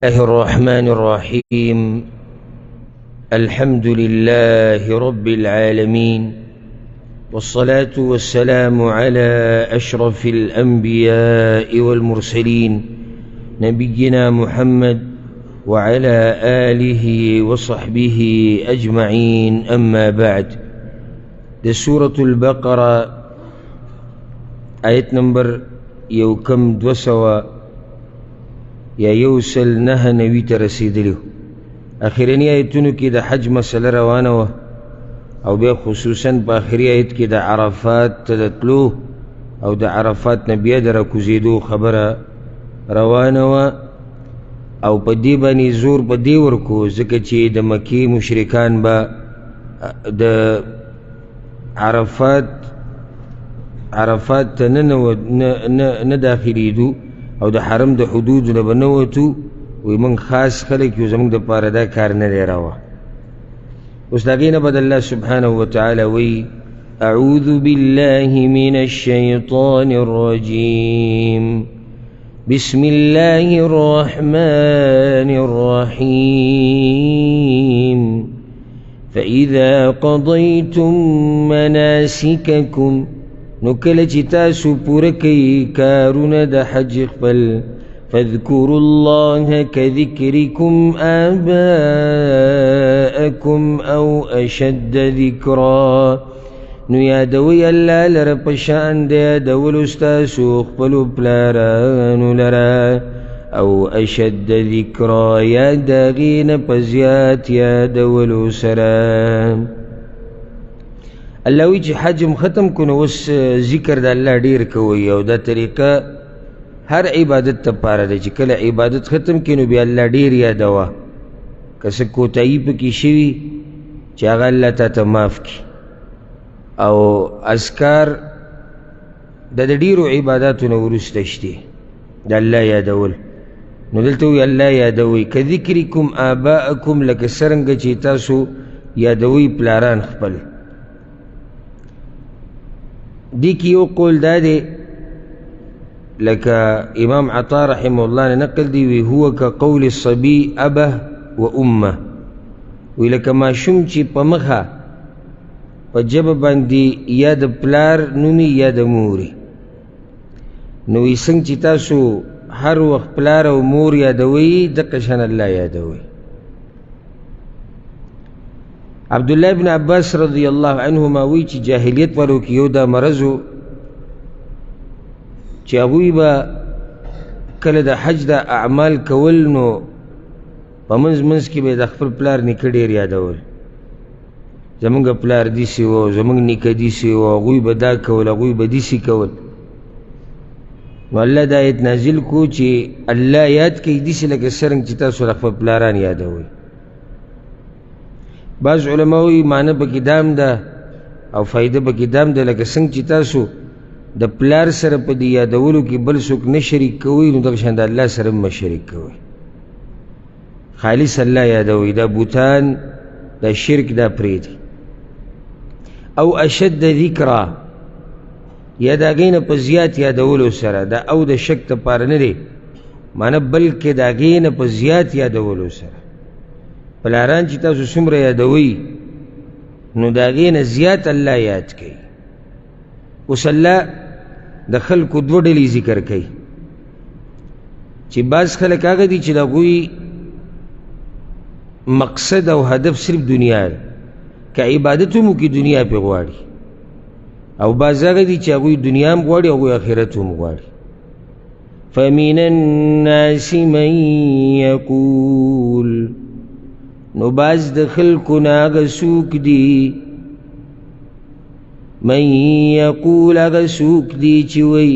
الله الرحمن الرحيم. الحمد لله رب العالمين، والصلاة والسلام على أشرف الأنبياء والمرسلين نبينا محمد وعلى آله وصحبه أجمعين. أما بعد، ده سورة البقرة آية نمبر يوكم دوسوا یا یوسل نه نوی ته رسیدلی. اخرنی آیتونو کې د حج مسله روانه وه، او بیا خصوصا په آخري آیت کې د عرفات ته د تلو او د عرفات نه بیا د راکوزېدو خبره روانه وه، او په دې باندې زور په دې ورکو ځکه چې د مکې مشرکان به د عرفات ته نه داخلېدو او د حرم د حدود نه به نه وتو. وی من خاص خلک یو، زمونږ دپاره دا کار نه دی روا. اوس د هغې نه به د الله سبحانه وتعالی وی اعوذ بالله من الشیطان الرجیم بسم الله الرحمن الرحیم فإذا قضيتم مناسككم نو کله چې تاسو پوره کوئ کارونه د حج خپل، فاذکروا الله کذکرکم آباءکم او اشد ذکرا، نو یادوئ الله لره په شان د یادولو ستاسو خپلو پلارانو لره، او اشد ذکرا یا د هغې نه په زیات یادولو سره. الله وی چې حجم ختم کو نو اوس ذکر د الله ډیر کوي، او دا طریقه هر عبادت ته پاره ده چې کله عبادت ختم کړي نو بیا الله ډیر یادوه. که څه کوتاهي پکې شوي چې هغه الله ته معاف کړي، او اذکار د ډیرو عباداتو نه وروسته شته د الله یادول. نو دلته وی الله یادوي کذکرکم آباءکم، لکه څرنګه چې تاسو یادوي پلاران خپل. دی کی یو قول دا دی لکه امام عطا رحمه الله نے نقل دی، وی هو که قول الصبی ابه و امه، وی لکه ماشوم چې په مخه په جبه باندې یا د پلار نومي یا د موري، نو وی څنګه چې تاسو هر وخت پلار او مور یادوي دقه شان الله یادوي. عبدالله ابن عباس رضی الله عنهما وی چې جاهلیت والو کې یو دا مرضو چې هغوی به کله د حج د اعمال کول نو په منځ منځ کې به د خپل پلار نیکه ډېر یادول. زمونږ پلار دیسې و، زمونږ نیکه دیسې و، هغوی به دا کول، هغوی به دیسې کول. نو الله دا آیت نازل کو چې الله یاد کوي دیسې لکه څرنګه چې تاسو خپل پلاران یادوئ. بعض علماوی معنی پکې دام ده او فایده پکې دام ده، لکه څنګه چې تاسو د پلار سره په دې یادولو کې بل څوک نه شریک کوئ، نو دغه شان د الله سره هم مه شریک کوئ، خالص الله یادوئ. دا بوتان دا شرک دا پرېږدئ. او اشد ذکرا یا د هغې نه په زیات یادولو سره، دا او د شک دپاره نه دی معنی، بلکې د هغې نه په زیات یادولو سره. پلاران چې تاسو څومره یادوئ نو د هغې نه زیات الله یاد کوي. اوس الله د خلکو دوه ډلې ذکر کوي چې بعض خلک هغه دي چې د هغوی مقصد او هدف صرف دنیا ده، که عبادت هم وکړي دنیا پې غواړي، او بعض هغه دي چې هغوی دنیا هم غواړي او هغوی آخرت هم غواړي. فمن الناس من یقول، نو باز د خلکو نه هغه څوک دي، من یقول هغه څوک دي چې وی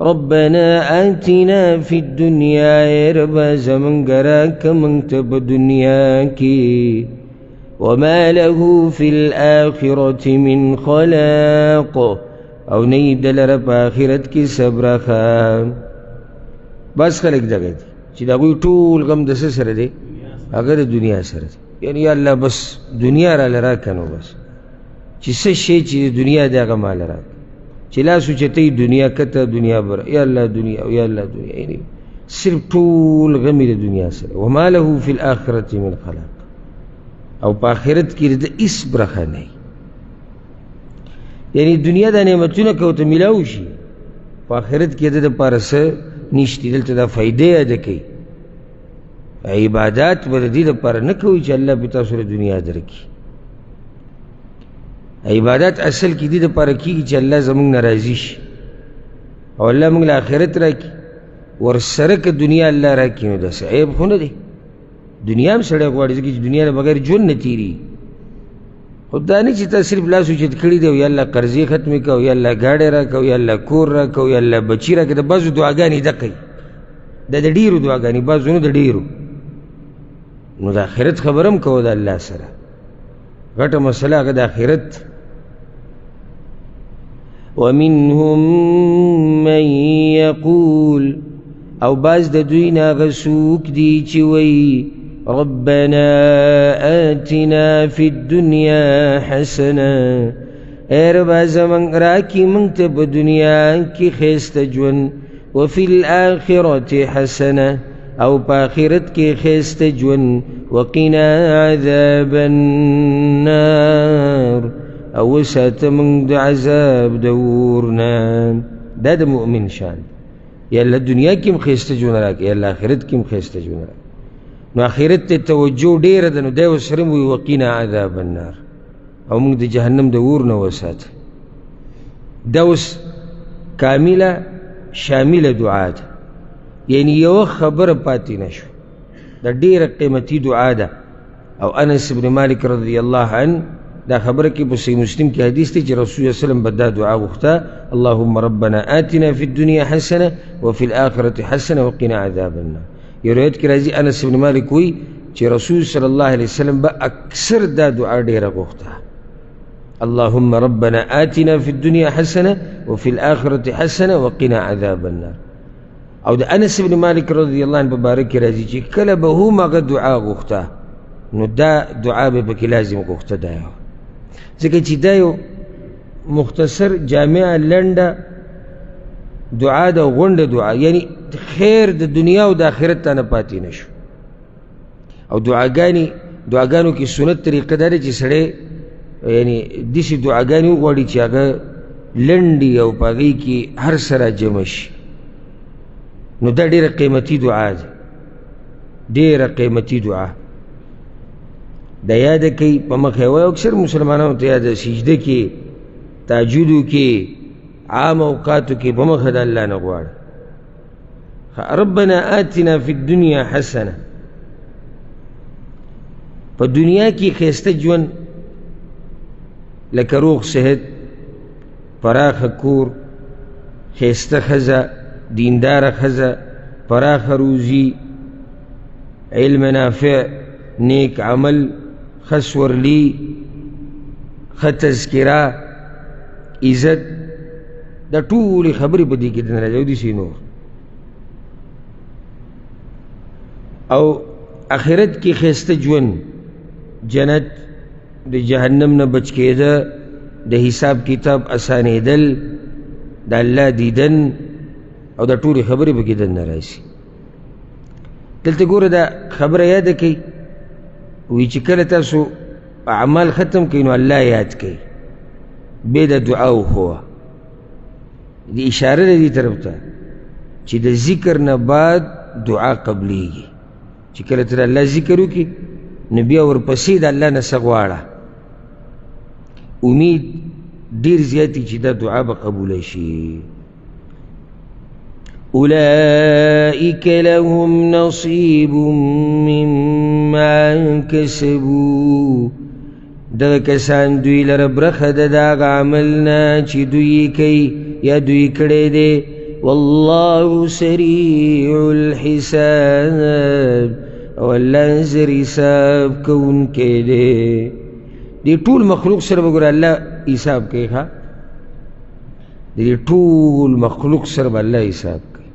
ربنا آتنا فی الدنیا، ای ربا زمونږ راکه مونږ ته په دنیا کې، وما له فی الآخرة من خلاق، او نه یې د لره په آخرت کې صبرخه. بس خلک دغه دي چې د هغوی ټول غم د څه سره دی؟ هغه د دنیا سره دی. یعنی یا الله بس دنیا را لراکه، نو بس چې څه شی چې د دنیا دی هغه ما لراکه، چې لاس اوچتوي دنیا کته دنیا بره، یا الله دنیا یا الله دنیا. یعنی صرف ټول غمی د دنیا سره. وما له فی الاخرة من خلاق، او په آخرت کې د هیڅ برخه نه. یعنی دنیا د نعمتونو که ورته میلاو شي، په آخرت کې د دپاره څه نشته. دلته دا فایدې یاده کوي. عبادات به د دې دپاره نه کوي چې الله به تاسو له دنیا درکړي. عبادات اصل کې دې دپاره کېږي چې الله زمونږ نه راضي شي او الله موږ له آخرت راکړي. ورسره که دنیا الله راکړي نو داسې عیب خو نه دی. دنیا هم سړی غواړي ځکه چې دنیا نه بغیر ژوند نه تېرېږي. خو دا نه چې تا صرف لاس اوچت کړي دی او یا الله قرضې ختمې کړه او یا الله ګاډی راکړه او یا الله کور راکړه او یا الله بچي راکړه. د بعضو دعاګانې دقه وي، دا د ډېرو دعاګانې، بعضو نه د ډېرو. نو د آخرت خبره هم کوه د الله سره. غټه مسله هغه د آخرت. ومنهم من یقول، او بعض د دوی نه هغه څوک دي چې وایي ربنا آتنا فی الدنیا حسنه، اے ربا زمونږ راکړي موږ ته په دنیا کې ښایسته ژوند، وفي الآخرة حسنه، او په آخرت کې ښایسته ژوند، وقنا عذاب النار، او وساته موږ د عذاب د اور نه. دا د مؤمن شان. یا الله دنیا کې هم ښایسته ژوند راکړي، یا الله آخرت کې هم ښایسته ژوند راکړي. نو آخرت ته توجه ډېره ده، نو دی ورسره وایي وقنا عذاب النار، او موږ د جهنم د اور نه وساته. دا اوس کامله شامله دعا ده، یعنی یوه خبره پاتې نه شو. دا ډېره قیمتي دعا ده. او انس بن مالک رضی الله عنه دا خبره کې په صحیح مسلم کې حدیث دی چې رسول الله صلی الله علیه وسلم به دا دعا غوښته: اللهم ربنا آتنا فی الدنیا حسنه وفي الآخرة حسنه وقنا عذاب النار. یو روایت کې راځي انس بن مالک وایي چې رسول صلی الله علیه وسلم به اکثر دا دعا ډېره غوښته: اللهم ربنا آتنا فی الدنیا حسنه وفي الآخرة حسنه وقنا عذاب النار. او د انس بن مالک رضی الله عنه په باره کې راځي چې کله به هم هغه دعا غوښته نو دا دعا به پکې لازم غوښته. دا یو ځکه چې دا یو مختصر جامعه لنډه دعا ده، غونډه دعا، یعنی خیر د دنیا او د آخرت ته نه پاتې نه شو. او دعاګانو کې سنت طریقه دا ده چې سړی یعنی داسې دعاګانې وغواړي چې هغه لنډې او په هغې کې هر سره جمع شي. نو دا ډېره قیمتي دعا ده، ډېره قیمتي دعا. دا یاده کوي په مخ یې وایي. اکثر مسلمانانو ته یاده سجده کې، تهجدو کې، عام اوقاتو کې په مخه د الله نه غواړه. ربنا آتنا فی الدنیا حسنه، په دنیا کې ښایسته ژوند لکه روغ صحت، پراخه کور، ښایسته ښځه، دینداره ښځه، پراخه روزي، علم نافع، نیک عمل، ښه سورلي، ښه تذکره، عزت. دا ټولې خبرې په دې کې دننه راځي او داسې نور. او آخرت کې ښایسته ژوند، جنت، د جهنم نه بچ کېده، د حساب کتاب اسانېدل، د الله دیدن، او دا ټولې خبرې په کې دننه راځي. دلته ګوره دا خبره یاده کوي، وی چې کله تاسو اعمال ختم کړئ نو الله یاد کړئ، بې د دعا وښوه. د اشاره ده دې طرف ته چې د ذکر نه بعد دعا قبلیږي. چې کله ته د الله ذکر وکړي نو بیا ورپسې د الله نه څه غواړه، امید ډېر زیاتي چې دا دعا به قبوله شي. اولئک لهم نصیب مما کسبوا، دغه کسان دوی لره برخه ده د هغه عمل نه چې دوی کوي یا دوی کړی دی. والله سریع الحساب، او الله زر حساب کوونکی دی. دې ټول مخلوق سره به ګوره الله حساب کوي. ښه، دې ټول مخلوق سره به الله حساب کوي.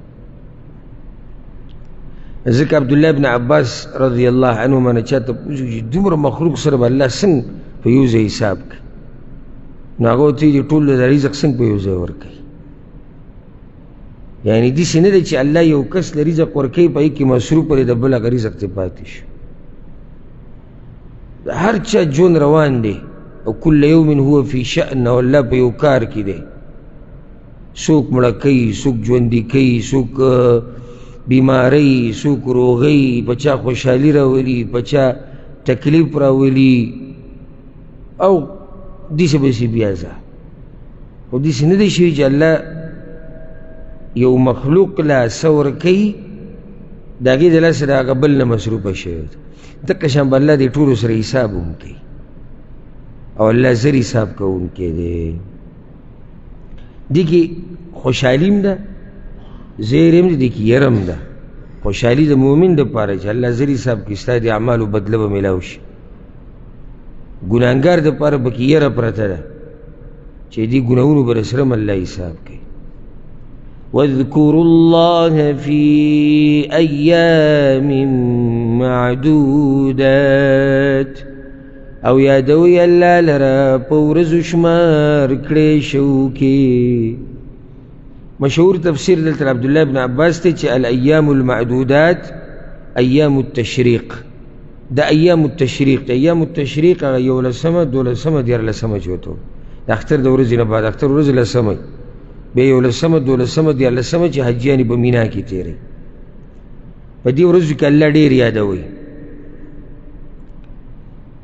ځکه عبدالله ابن عباس رضی الله عنهما نه چاته پوښتنه چې دومره مخلوق سره به الله څنګه په یو ځای حساب کوي؟ نو هغه ورته وایي ټول د رزق څنګه په یو ځای ورکوي؟ یعنی داسې نه دی چې الله یو کس له رزق ورکوي په هغې کې مصروف دی، د بل هغه رزق ته پاتې شو. د هر چا ژوند روان دی او کل یوم هو فی شأن، او الله په یو کار کې دی. څوک مړه کوي، څوک ژوندي کوي، څوک بیماری، څوک روغی، په چا خوشحالي راولي، په چا تکلیف راولي، او داسې بسې بیا ځه. خو داسې نه دی شوي چې الله یو مخلوق له څه ورکوي د هغې د لاسه د هغه بل نه مصروفه شوی ده. دقه شان به الله دې ټولو سره حساب هم کوي، او الله زر حساب کوونکی دی. دې کې خوشحالي هم ده، زیر هم ده، دې کې یره هم ده. خوشحالي د مؤمن دپاره چې الله زر حساب کوي، ستا د اعمالو بدله به میلاو شي. ګناهګار دپاره پکې یره پرته ده چې دې ګناهونو به سره هم الله حساب کوي. واذكروا الله في أيام معدودات، او یادوي الله لرا په ورځو شمار کړی شو کې. مشهور تفسیر دلته عبدالله بن عباس دی چې الایام المعدودات ایام التشریق. دا ایام التشریق، ایام التشریق هغه 11مه، 12مه، 14مه چې وته د اختر د ورځې نه بعد، اختر ورځ 10مه، بیا 11مه، 12مه، 14مه چې حجیانې په مینا کې تېروي. په دې ورځو کې الله ډېر یادوي.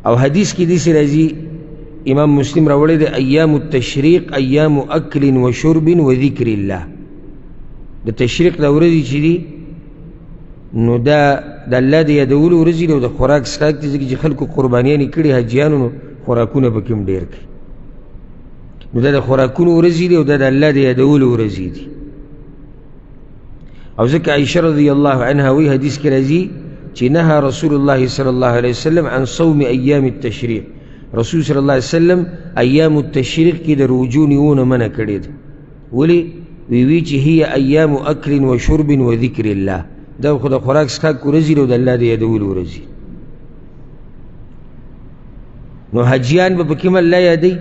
او حدیث کې داسې راځي، امام مسلم راوړی دی، ایام التشریق ایام اکل و شرب و ذکر الله. د تشریق د ورځې چې دي نو دا د الله د یادولو ورځې دي، او د خوراک څښاک دي، ځکه چې خلکو قربانیانې کړي حاجیانو، نو خوراکونه پکې هم ډېر کوي. نو دا د خوراکونو ورځې دي، او دا د الله د یادولو ورځې دي. او ځکه عائشه رضی الله عنها وی حدیث کې راځي چې نهى رسول الله صلی الله علیه وسلم عن صوم ایام التشریق. رسول صلی الله علیه وسلم ایام التشریق کې د روژو نیونه منع کړې ده. ولې؟ وی چې هي ایام اکل و شرب و ذکر الله، دا خو د خوراک څښاک ورځې دي او د الله د یادولو ورځې. نو حجیان به پکې هم الله یادوي،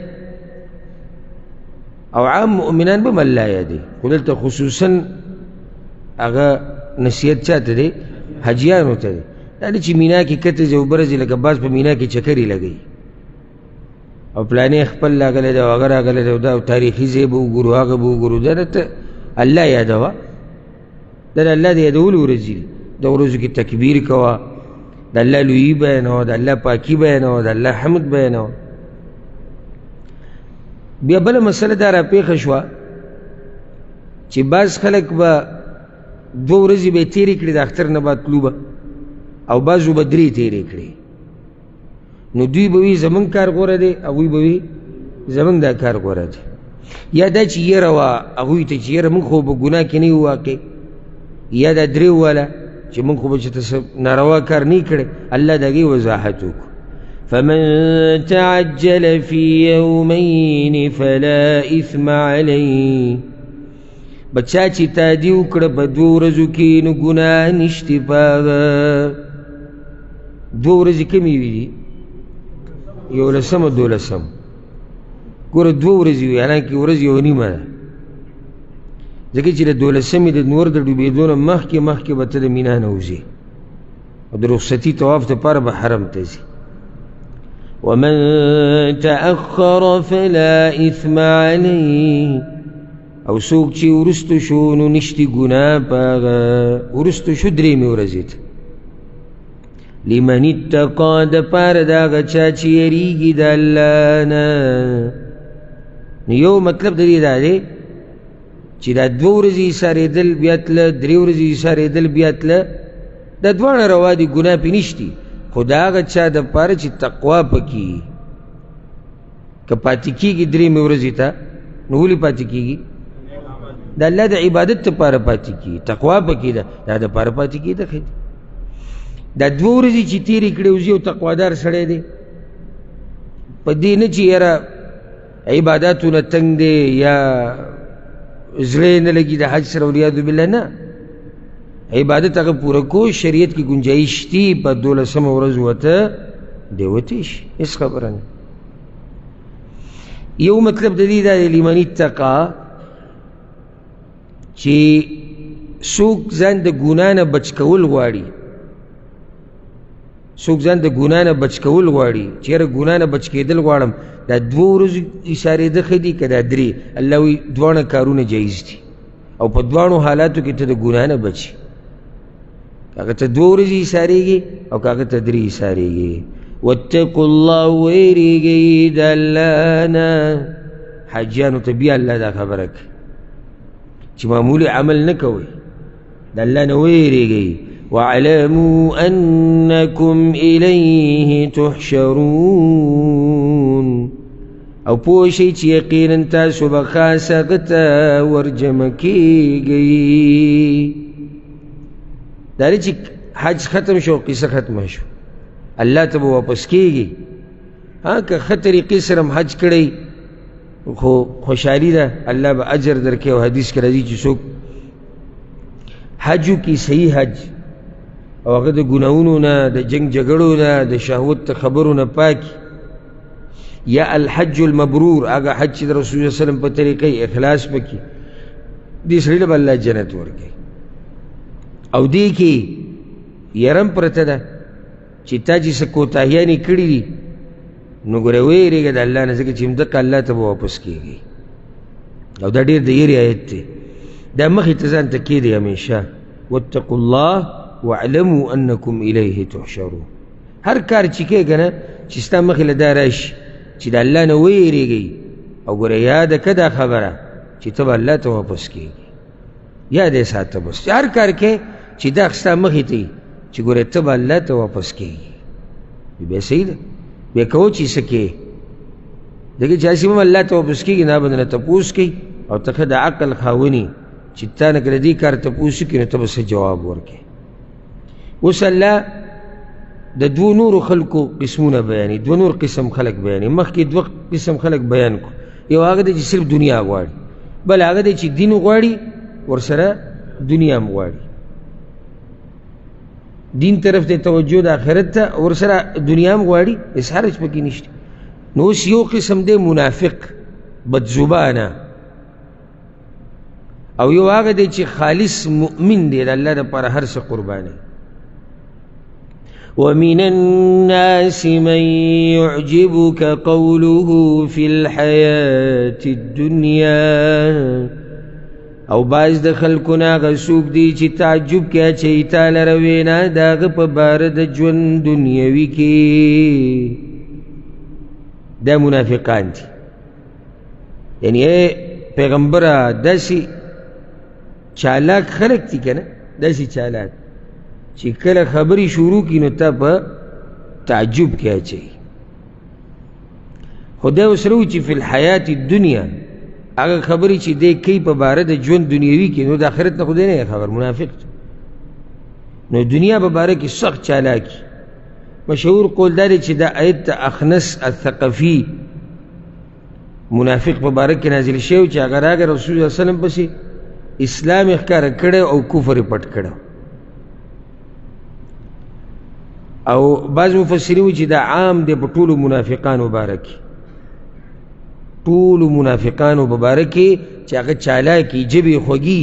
او عام مؤمنان به هم الله یادوي. خو دلته خصوصا هغه نصیحت چاته دی؟ حجیانو ته دی. دا دی چې مینا کې کته ځي او برځي، لکه بعض په مینا کې چکرې لګوي او پلانې خپل راغلی دی او هغه راغلی دی، دا تاریخي ځای به وګورو، هغه به وګورو. دا ته الله یادوه، دا د الله د یادولو ورځې دي. د ورځو کې تکبیر کوه، د الله لویي بیانوه، د الله پاکي بیانوه، د الله حمد بیانوه. بیا بله مسله دا راپېښه شوه چې بعض خلک به 2 ورځې به یې تېرې کړي د اختر نه بعد تلو به، او بعضو به 3 تېرې کړي. نو دوی به وي زمونږ کار غوره دی، هغوی به وي زمونږ دا کار غوره دی. یا دا چې یره وه هغوی ته چې یره مونږ خو په ګناه کې نه یو واقع، یا دا 3 واله چې مونږ خو به چې ته ناروا کار نه کړی. الله د هغې وضاحت وکړو. فمن تعجل في يومين فلا إثم عليه. بچا چې تادي وکړه په 2 ورځو کې نو ګناه نشته په هغه. 2 ورځې کمې وي دي؟ 11مه، 12مه. ګوره 2 ورځې وي، حالانکې ورځ 1.5 ده، ځکه چې د 12مې د نور د ډوبېدو نه مخکې به ته د مینا نه وځې او د رخصتي طواف دپاره به حرم ته ځي. ومن تأخر فلا إثم عليه. او څوک چې وروستو شو نو نشته ګناه په هغه. وروستو شو 3مې ورځې ته. لمن اتقا، دپاره د هغه چا چې یریږي د الله نه. نو یو مطلب د دې دا دی چې دا 2 ورځې ایسارېدل بیا تله، 3 ورځې ایسارېدل بیا تله، دا دواړه روا دي، ګناه پې نشتي. خو د هغه چا دپاره چې تقوا پکې که پاتې کېږي 3مې ورځې ته، نو ولې پاتې کېږي؟ د الله د عبادت دپاره پاتې کېږي، تقوا پکې ده، دا دپاره پاتې کېده. ښه دا 2 ورځې چې تېرې کړې وځي او تقوادار سړی دی، په دې نه چې یاره عباداتو نه تنګ دی یا زړه نه لګي د حج سره، والعیاذ بالله، نه. عبادت هغه پوره کو، شریعت کې گنجایش دي په 12مه ورځ وته دی وتی شي، هېڅ خبره نه. یو مطلب د دې دا دی لمن اتقا چې څوک ځان د ګناه نه بچ کول غواړي، څوک ځان د ګناه نه بچ کول غواړي، چېرې ګناه نه بچ کېدل غواړم، دا 2 ورځې ایسارېده ښه دي که دا 3؟ الله وایي دواړه کارونه جایز دي او په دواړو حالاتو کې ته د ګناه نه بچي، هغه ته 2 ورځې ایسارېږي او هغه ته 3 ایسارېږي. واتقوا الله، ویریږئ د الله نه. حاجیانو ته بیا الله دا خبره کوي چې معمولي عمل نه کوئ، د الله نه ویریږئ. واعلموا انکم الیه تحشرون، او پوه شئ چې یقینا تاسو به خاص هغه ته ورجمع کیږئ. دا دی چې حج ختم شو، قصه ختمه شو، الله ته به واپس کیږي. که ښه طریقې سره حج کړی خو خوشحالي ده، الله به اجر درکړي. او حدیث کې راځي چې څوک حج وکړي، صحیح حج، او هغه د ګناهونو نه، د جنگ جګړو نه، د شهوت خبرو نه پاکي، یا الحج المبرور، هغه حج چې د رسول الله صلی الله علیه وسلم په طریقې اخلاص پکې، دې سړي له به الله جنت ورکوي. او دې کې یرم پرته ده چې تا چې څه کوتاهیانې کړي دي نو ګوره ویرېږه د الله نه، ځکه چې همدقه الله ته به واپس کېږي. او دا ډېر د یېرې آیت دی، دا مخې ته ځان ته کېدی همیشه. واتقوا الله واعلموا انکم الیه تحشرون. هر کار چې کې که نه چې ستا مخې له دا راشي چې د الله نه ویرېږئ، او ګوره یاده که دا خبره چې ته به الله ته واپس کېږي، یاد یې ساته. بس هر کار کې چې دا ستا مخې ته چې ګوره ته به الله ته واپس کېږي، بیا صحیح ده. بیا کوو چې څه کې دغه چې هسې هم الله ته واپس کېږي، نه به نه تپوس کوي، او ته ښه د عقل خاوني چې تا نه که د دې کار تپوس وکړي نو ته به څه جواب ورکړې. اوس الله د 2 نورو خلکو قسمونه بیانوي، 2 نور قسم خلک بیانوي. مخکې 2 قسم خلک بیان کړو، یو هغه دی چې صرف دنیا غواړي، بل هغه دی چې دین غواړي ورسره دنیا هم غواړي، دین طرف ته توجه د آخرت ته ورسره دنیا هم غواړي، هېڅ حرج پکې نشته. نو اوس یو قسم دی منافق بدزبانه، او یو هغه دی چې خالص مؤمن دی، د الله دپاره هر څه قرباني. ومن الناس من يعجبك قوله في الحياة الدنيا، او بعض د خلکو نه هغه څوک دي چې تعجب کې اچوي تا لره وینا د هغه په باره د ژوند دنیوي کې. دا منافقان دي، یعنی پیغمبره داسې چالاک خلک دي که نه، داسې چالاک چې کله خبرې شروع کړي نو تا په تعجب کې اچوي. خو دا اوس رو چې فی الحیات الدنیا، هغه خبرې چې دی کوي په باره د ژوند دنیوي کې، نو د آخرت نه خو دی نه خبر، منافق دی. نو دنیا په باره کې سخت چالاکي. مشهور قول دا دی چې دا آیت د اخنس الثقفي منافق په باره کې نازل شوی، چې هغه راغی رسول الله صلی الله علیه وسلم پسې اسلام یې ښکاره کړی او کفر یې پټ کړی. او بعض مفسرین وایي چې دا عام دی په ټولو منافقانو باره کې، ټولو منافقانو په باره کې چې هغه چالاکي، ژبې خوږي،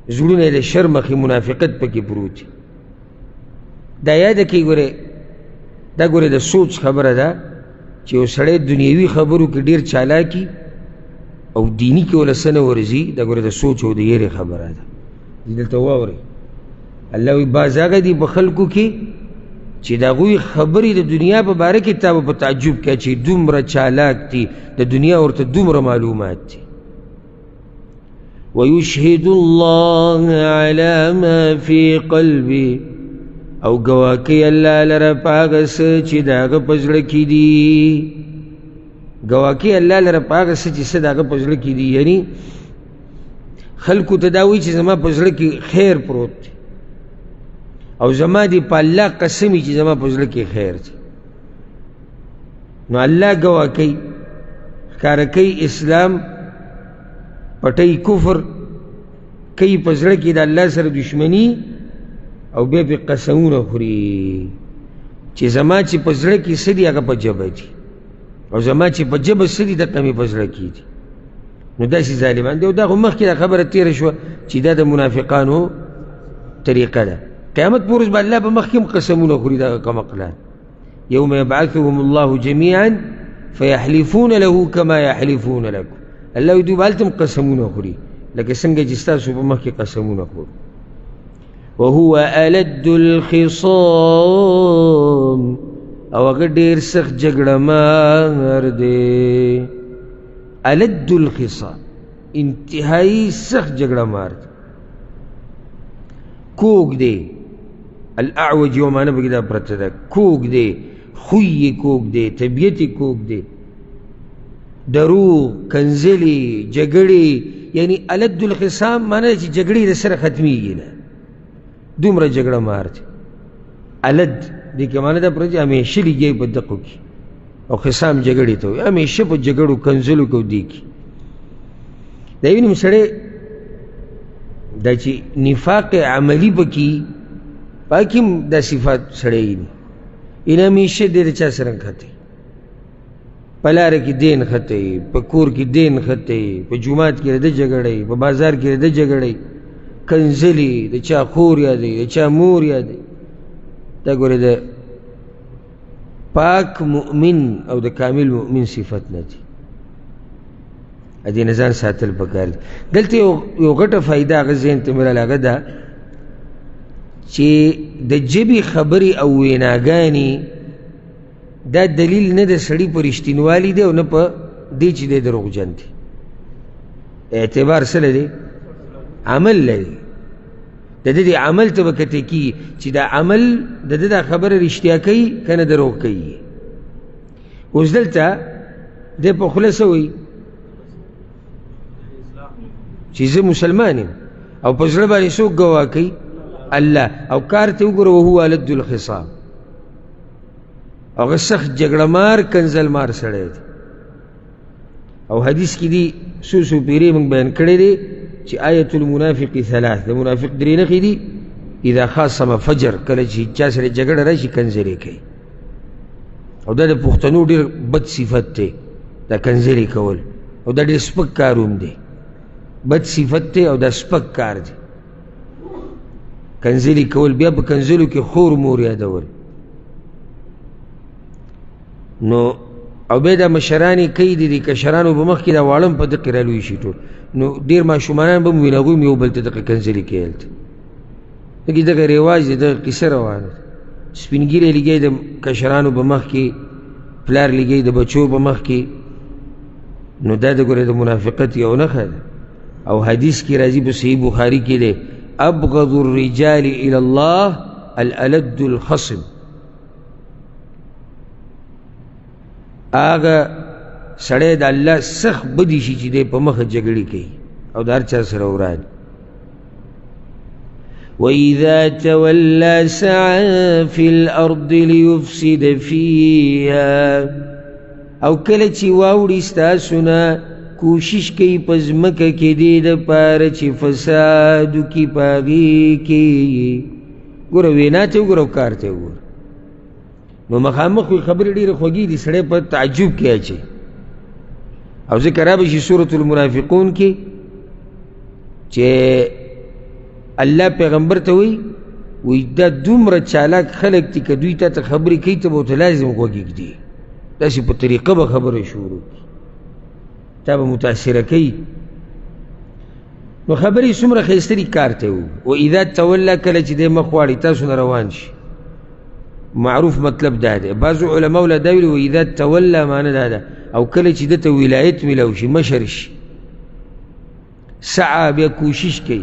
زړونه یې د شر مخې منافقت پکې پروت وي. دا یاده کړئ، ګورې دا ګورې د سوچ خبره ده چې یو سړی دنیوي خبرو کې ډېر چالاکي او دیني کې وله څه نه ورځي، دا ګورې د سوچ او د یېرې خبره ده. دلته واورئ، الله وایي بعض هغه دي په خلکو کې چې د هغوی خبرې د دنیا په باره کې تا به په تعجب کې چې دومره چالاک دي، د دنیا ورته دومره معلومات دي. ویشهد الله علی ما فی قلبی، او ګواه کوي الله لره په هغه څه چې د هغه په زړه کې دي. ګواه کوي الله لره په هغه څه چې څه د هغه په زړه کې دي، یعنی خلکو ته دا وایي چې زما په زړه کې خیر پروت دی، او زما دی په الله قسمی چې زما په زړه کې خیر دی. نو الله ګواه کوي، ښکاره کوي اسلام، پټوي کفر، کوي په زړه کې د الله سره دشمني، او بیا پې قسمونه خوري چې زما چې په زړه کې څه دي هغه په ژبه دي، او زما چې په ژبه څه دي دقه مې په زړه کې دي. نو داسې ظالمان دي. او دا خو مخکې دا خبره تېره شوه چې دا د منافقانو طریقه ده. قیامت په ورځ به الله په مخکې هم قسمونه خوري دغه کمقلان. یوم یبعثهم الله جمیعا فیحلفون له کما یحلفون لکم. الله دوی به هلته هم قسمونه خوري لکه څنګه چې ستاسو په مخکې قسمونه خوري. وهو ألد الخصام او هغه ډېر سخت جګړه مار دی. ألد الخصام انتهایی سخت جګړه مار دی. کوږ دی. الاعوج یو معنی پکې دا پرته ده. کوږ دی، خوی یې کوږ دی، طبیعت یې کوږ دی. دروغ، کنځلې، جګړې، یعنی ألد الخصام معنی چې جګړې د سره ختمیږي نه، دومره جګړه مار دی. ألد دې کې معنی دا پرته چې همیشه لګي په دقو کې، او خصام جګړې ته وایي، همیشه په جګړو کنځلو کې دی کې. دا وینم سړی دا چې نفاق عملی پکې پاکي هم دا صفات سړی دي. این همیشه دې د چا سره نښتې، په لاره کې دې نښتې، په کور کې دې نښتې، په جومات کې د جګړې، په بازار کې د جګړې، کنځلې، د چا خور یادوي، د چا مور یادوي. دا ګورې د پاک مؤمن او د کامل مؤمن صفت نه دي. دې نه ځان ساتل پکار دي. دلته یو غټه فایده هغه ذهن ته مې رالاغه ده چې د ژبې خبرې او ویناګانې دا دلیل نه د سړي په رښتینوالي دی او نه په دې چې دی دروغجن دی. اعتبار څه لري؟ عمل لري. د دې عمل ته به کتې کېږي چې دا عمل د ده دا خبره رښتیا کوي که نه دروغ کوي. اوس دلته دی په خوله څه وایي چې زه مسلمان یم، او په زړه باندې څوک ګواه کوي؟ الله. او کار ته وګوره وهو ألد الخصام، هغه سخت جګړه مار کنځل مار سړی دی. او حدیث کې دي څو پیرې موږ بیان کړی دی چې آیت المنافق ثلاث، د منافق درې نښې دي. اذا خاصم فجر، کله چې چا سره جګړه راشي کنځلې کوي. او دا د پښتنو ډېر بد صفت دی دا کنځلې کول، او دا ډېر سپک کار هم دی. بد صفت دی او دا سپک کار دی کنځلې کول. بیا په کنځلو کې خور مور یادول. نو او بیا دا مشرانې کوي، د دې کشرانو په مخ کې دا واړه هم په دقې رالوی شي ټول. نو ډېر ماشومانان به هم ویني هغوی هم یو بل ته دغه کنځلې کوي. هلته دغې دغه رواج دی، دغه قصه روانه ده. سپین ږیری لګی د کشرانو په مخ کې، پلار لګی د بچو په مخ کې. نو دا د ګورې د منافقت یو نښه ده. او حدیث کې راځي په صحیح بخاري کې دی ابغض الرجال الى الله الألد الخصم. هغه سړی د الله سخت بدي شي چې دی په مخه جګړې کوي او د هر چا سره وران. وإذا تولى سعى في الأرض ليفسد فيها، او کله چې واوړي ستاسو نه کوشش کوي په ځمکه کې دې دپاره چې فساد وکړي په هغې کې. ګوره وینا ته وګوره او کار ته وګوره. نو مخامخ وي خبرې ډېرې خوږې دي، سړی په تعجب کې اچي. او ذکر را به شي سورة المنافقون کې چې الله پیغمبر ته وی دا دومره چالاک خلک دي که دوی تا ته خبرې کوي ته به ورته لازم غوږ ږدي. داسې په طریقه به خبره شروع کړي، تا به متاثره کوي. نو خبرې څومره ښایسته دي کار ته وو. واذا توله، کله چې دی مخ واړي تاسو نه روان شي. معروف مطلب دا دی. بعضو علماو لا دا ویلي واذا توله معنی دا ده او کله چې ده ته ولایت میلاو شي، مشر شي. سعی بیا کوشش کوي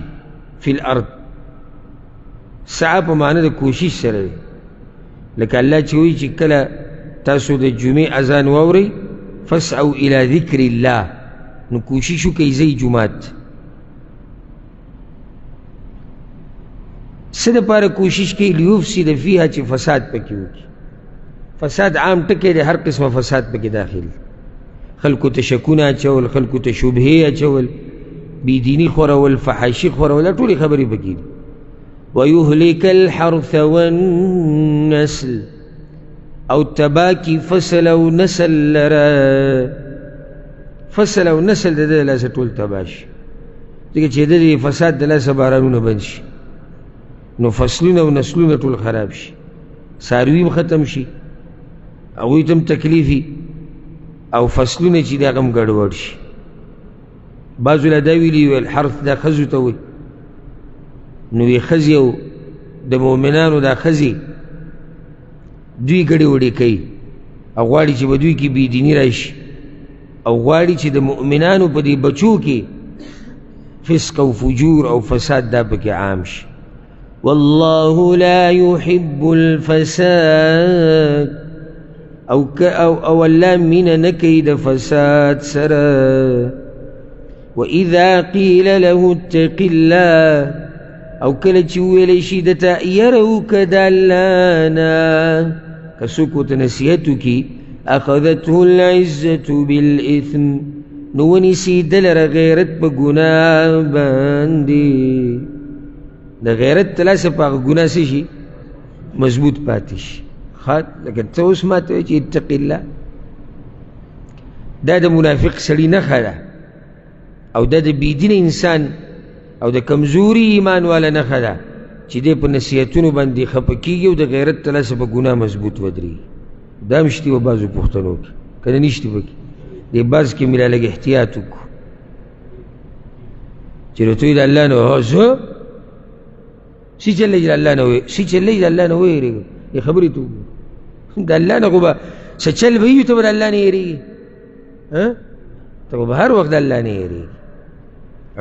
فی الارض. سعی په معنی د کوشش سره دی. لکه الله چې وایي چې کله تاسو د جمعې اذان واورئ فاسعوا الى ذکر الله، نو کوشش وکئ ځئ جومات. څه دپاره کوشش کوي؟ لیفسد فیها، چې فساد پکې وکړي. فساد عام ټکی دی، هر قسمه فساد پکې داخل. خلکو ته شکونه اچول، خلکو ته شبهې اچول، بیدینی خورول، فحاشي خورول، دا ټولې خبرې پکې دي. ویهلک الحرث والنسل، او تباکی فصل او نسل لره. فصل او نسل د ده د لاسه ټول تباه شي، ځکه چې د دې فساد د لاسه بارانونه بند شي نو فصلونه او نسلونه ټول خراب شي، څاروي هم ختم شي، هغوی ته هم تکلیفي، او فصلونه چې د هغه هم ګډوډ شي. بعضو لا دا ویلي ویل حرث دا ښځو ته وایي، نو وی ښځې او د مؤمنانو دا ښځې دوی ګډې وډې کوي او غواړي چې په دوی کې بېدیني راشي، او غواړي چې د مؤمنانو په دې بچو کې فسق او فجور او فساد دا پکې عام شي. والله لا يحب الفساد او الله مینه نه کوي د فساد سره. وإذا قيل له اتق الله او کله چې ویلی شي دته یره وکړه د الله نه، که څوک ورته نصیحت وکړي اخذته العزة بالإثم نو ونیسي ده لره غیرت په ګناه باندې، د غیرت تلاسه په هغه ګناه څه شي مضبوط پاتې شي. لکه ته اوس ماته وایې چې اتق الله، دا د منافق سړي نښه ده او دا د بېدینه انسان او د کمزوري ایمان والا نښه ده چې دی په نصیحتونو باندې خفه کېږي او د غیرت تلاسه په ګناه مضبوط ودرېږي. دا هم شتي و بعضو پښتنو کې، که نه نشتي پکې دې بعض کې ملا لږ احتیاط وکړو چې راته وایي د الله نه هو زه سی چلی د الله نه سی چلی د الله نه ویېرېږم، دې خبرې ته وګوره د الله نه خو به څه چل به وي ته به د الله نه یېرېږي، ته به هر وخت د الله نه یېرېږي.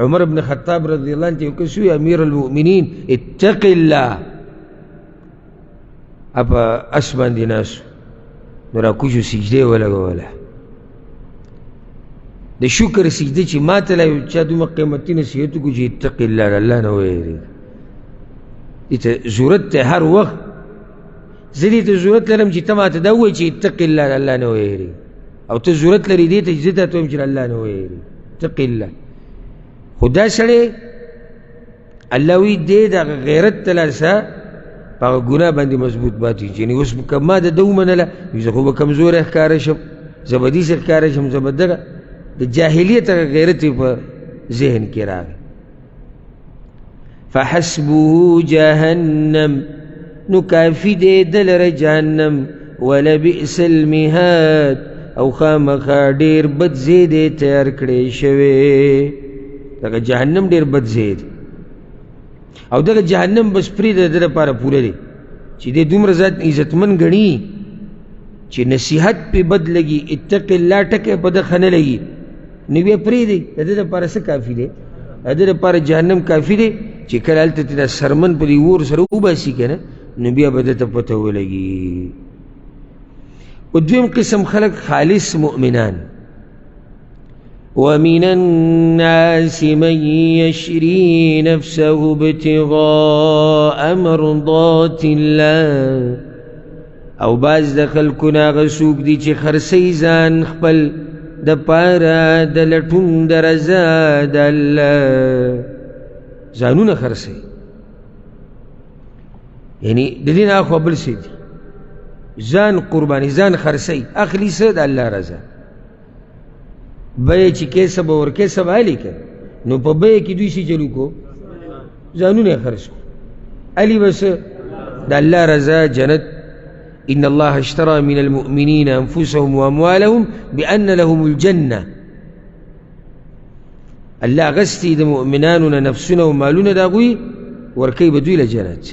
عمر بن خطاب رضی الله عنه ته یو کس ووایي امیر المؤمنین اتق الله، په اس باندې ناست نو راکوشو سجدې ولګوله، د شکر سجده چې ما ته لا چا دومره قیمتي نصیحت وکړو چې اتق الله د الله نه ویېرېږه. دې ته ضرورت دی هر وخت، زه دې ته ضرورت لرم چې ته ما ته دا ووایې چې اتق الله د الله نه ویېرېږه، او ته ضرورت لرې دې ته چې زه درته ووایم چې د الله نه ویېرېږه. اتق الله خو دا سړی الله وایي دی د غیرت تلاسه په هغه ګناه باندې مضبوط پاتې شي. یعنې اوس که ما د ده ومنله زه خو به کمزوری ښکاره شم، زه به داسې ښکاره شم، زه به دغه د جاهلیت هغه غیرت یې په ذهن کې راغی. فحسبه جهنم نو کافي دی د لره جهنم، ولبئس المهاد او خامخا ډېر بد ځای دی تیار کړی شوی. دغه جهنم ډېر بد ځای دی او دغه جهنم بس پرېږده د ده لپاره پوره دی چې دی دومره ذات عزتمن ګڼي چې نصیحت پې بد لګي، اتق الله ټکی په ده ښه نه لګي، نو بیا پرېږدئ. د ده لپاره څه کافي دی؟ د ده لپاره جهنم کافي دی چې کله هلته ته دا سرمن په دې اور سره وباسي که نه نو بیا به ده ته پته ولګي. و دویم قسم خلق خالص مؤمنان. ومن الناس من يشري نفسه ابتغاء مرضات الله او باز د خلکونه هغه څوک دي چې خرڅوي ځان خپل د پاره د لټون د رضا د الله، ځانونه خرڅوي، یعنی د دې نه اخوا بل څه دي، ځان قرباني، ځان خرڅوي، اخلي څه د الله رضا. بیه چې کیسه به ورکیسه به هلي که نو په بیه کې دوی څه چلو کو ځانونه یې خرڅ کو، هلي به څه د الله رضا جنت. ان الله اشترى من المؤمنين انفسهم واموالهم بان لهم الجنه، الله غستی د مؤمنانو نه نفسونه او مالونه د هغوی ورکوي به دوی له جنت.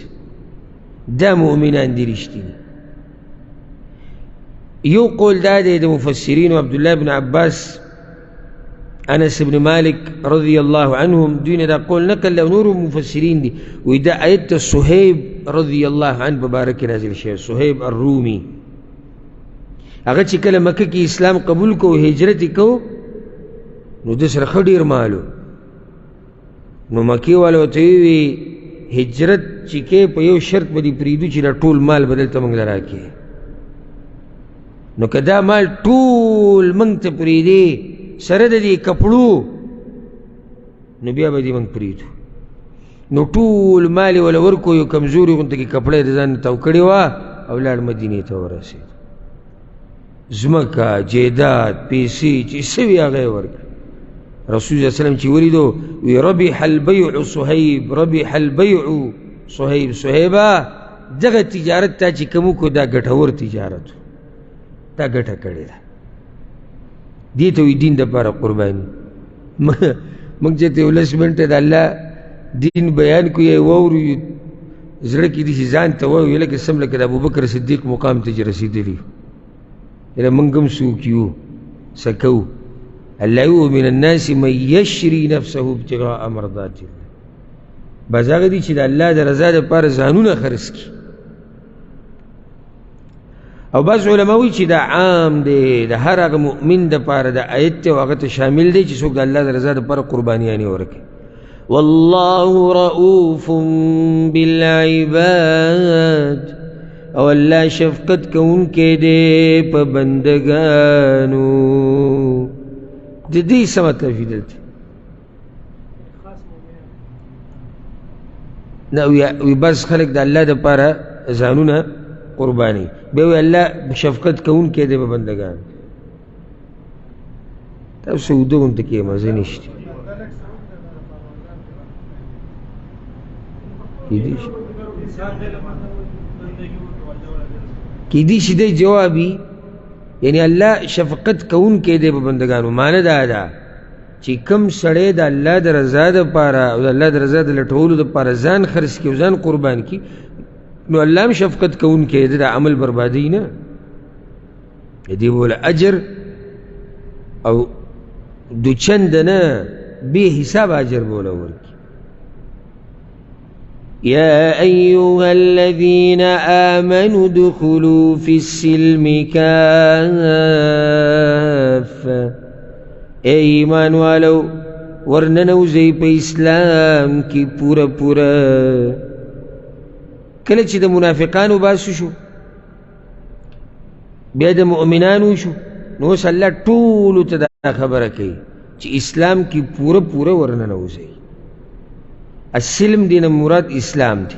دا مؤمنان دي رښتیني. یو قول دا دی د مفسرینو عبدالله بن عباس، انس بن مالک رضی الله عنهم، دوی نه دا قول نقل له نور مفسرین دي، وی دا آیت صہیب رضی الله عنه مبارک نازل شوی، صہیب الرومی. هغه چې کله مکه کې اسلام قبول کو هجرت کو نو د سره ښه ډېر مالو، نو مکې والو ته وی هجرت چې کې په یو شرط به دې پرېږدو چې دا ټول مال به دلته موږ له راکړې، نو که دا مال ټول موږ ته پرېږدې سره د دې کپړو نو بیا به دې موږ پرېږدو. نو ټول مال یې وله ورکو، یو کمزوري غونته کې کپړه یې د ځان تاو کړې وه او لاړ مدینې ته ورسېد. زمکا جیدات پیسی چی سوی آغای ورک. رسول صلی اللہ علیہ وسلم چی ولیدو وی ربح البیع صحیب ربح البیع صحیب صحیبا دغه تجارت تا چی کمو کو دا گٹھور تجارت دا گٹھا کڑی دا دیتا وی دین دا پارا قربانی. منگ چاہتے اولس منٹ دا اللہ دین بیان کو یہ وورو زرکی دیشی زان تا وورو یہ لکہ سم لکہ دا ابو بکر صدیق مقام تجی رسیدی لیو یہ منگم سوکیو سکو اللہ من الناس من یشری نفسه ابتغاء مرضات اللہ باز آگا دی چی دا اللہ دا رضا دا پار زانون خرس کی. او باز علماوی چی دا عام دے دا ہر آگا مؤمن دا پار دا آیت تے واقعت شامل دے چی سوک دا اللہ دا رضا دا پار قربانیانی ورکے. واللہ رؤوف بالعباد او اللہ شفقت کون کے دے پا بندگانو دی سمتا فی دلتی وی بس خلق دا اللہ دا پارا زانونا قربانی بیوی اللہ شفقت کون کے دے پا بندگانو تب سعودو انتا کیا مزے نشتی کی دی شدہ جوابی یعنی اللہ شفقت کون کے دے پا بندگانو مانا دا دا چی کم سڑے دا اللہ دا رضا دا پارا دا اللہ دا رضا دا لٹولو دا پارا زان خرس کی و زان قربان کی نو اللہ ہم شفقت کون کے دے دا عمل بربادی نا دی بولا اجر او دو چند نا بے حساب اجر بولا ورکی. يا أيها الذين آمنوا ادخلوا في السلم كافة اے ایمان والو ورننوزی پا اسلام کی پورا پورا. کلچ دا منافقانو باسو شو بیا دا مؤمنانو شو نوس اللہ طولو تا دا خبر کئی چی اسلام کی پورا پورا ورننوزی. السلم دینا مراد اسلام دی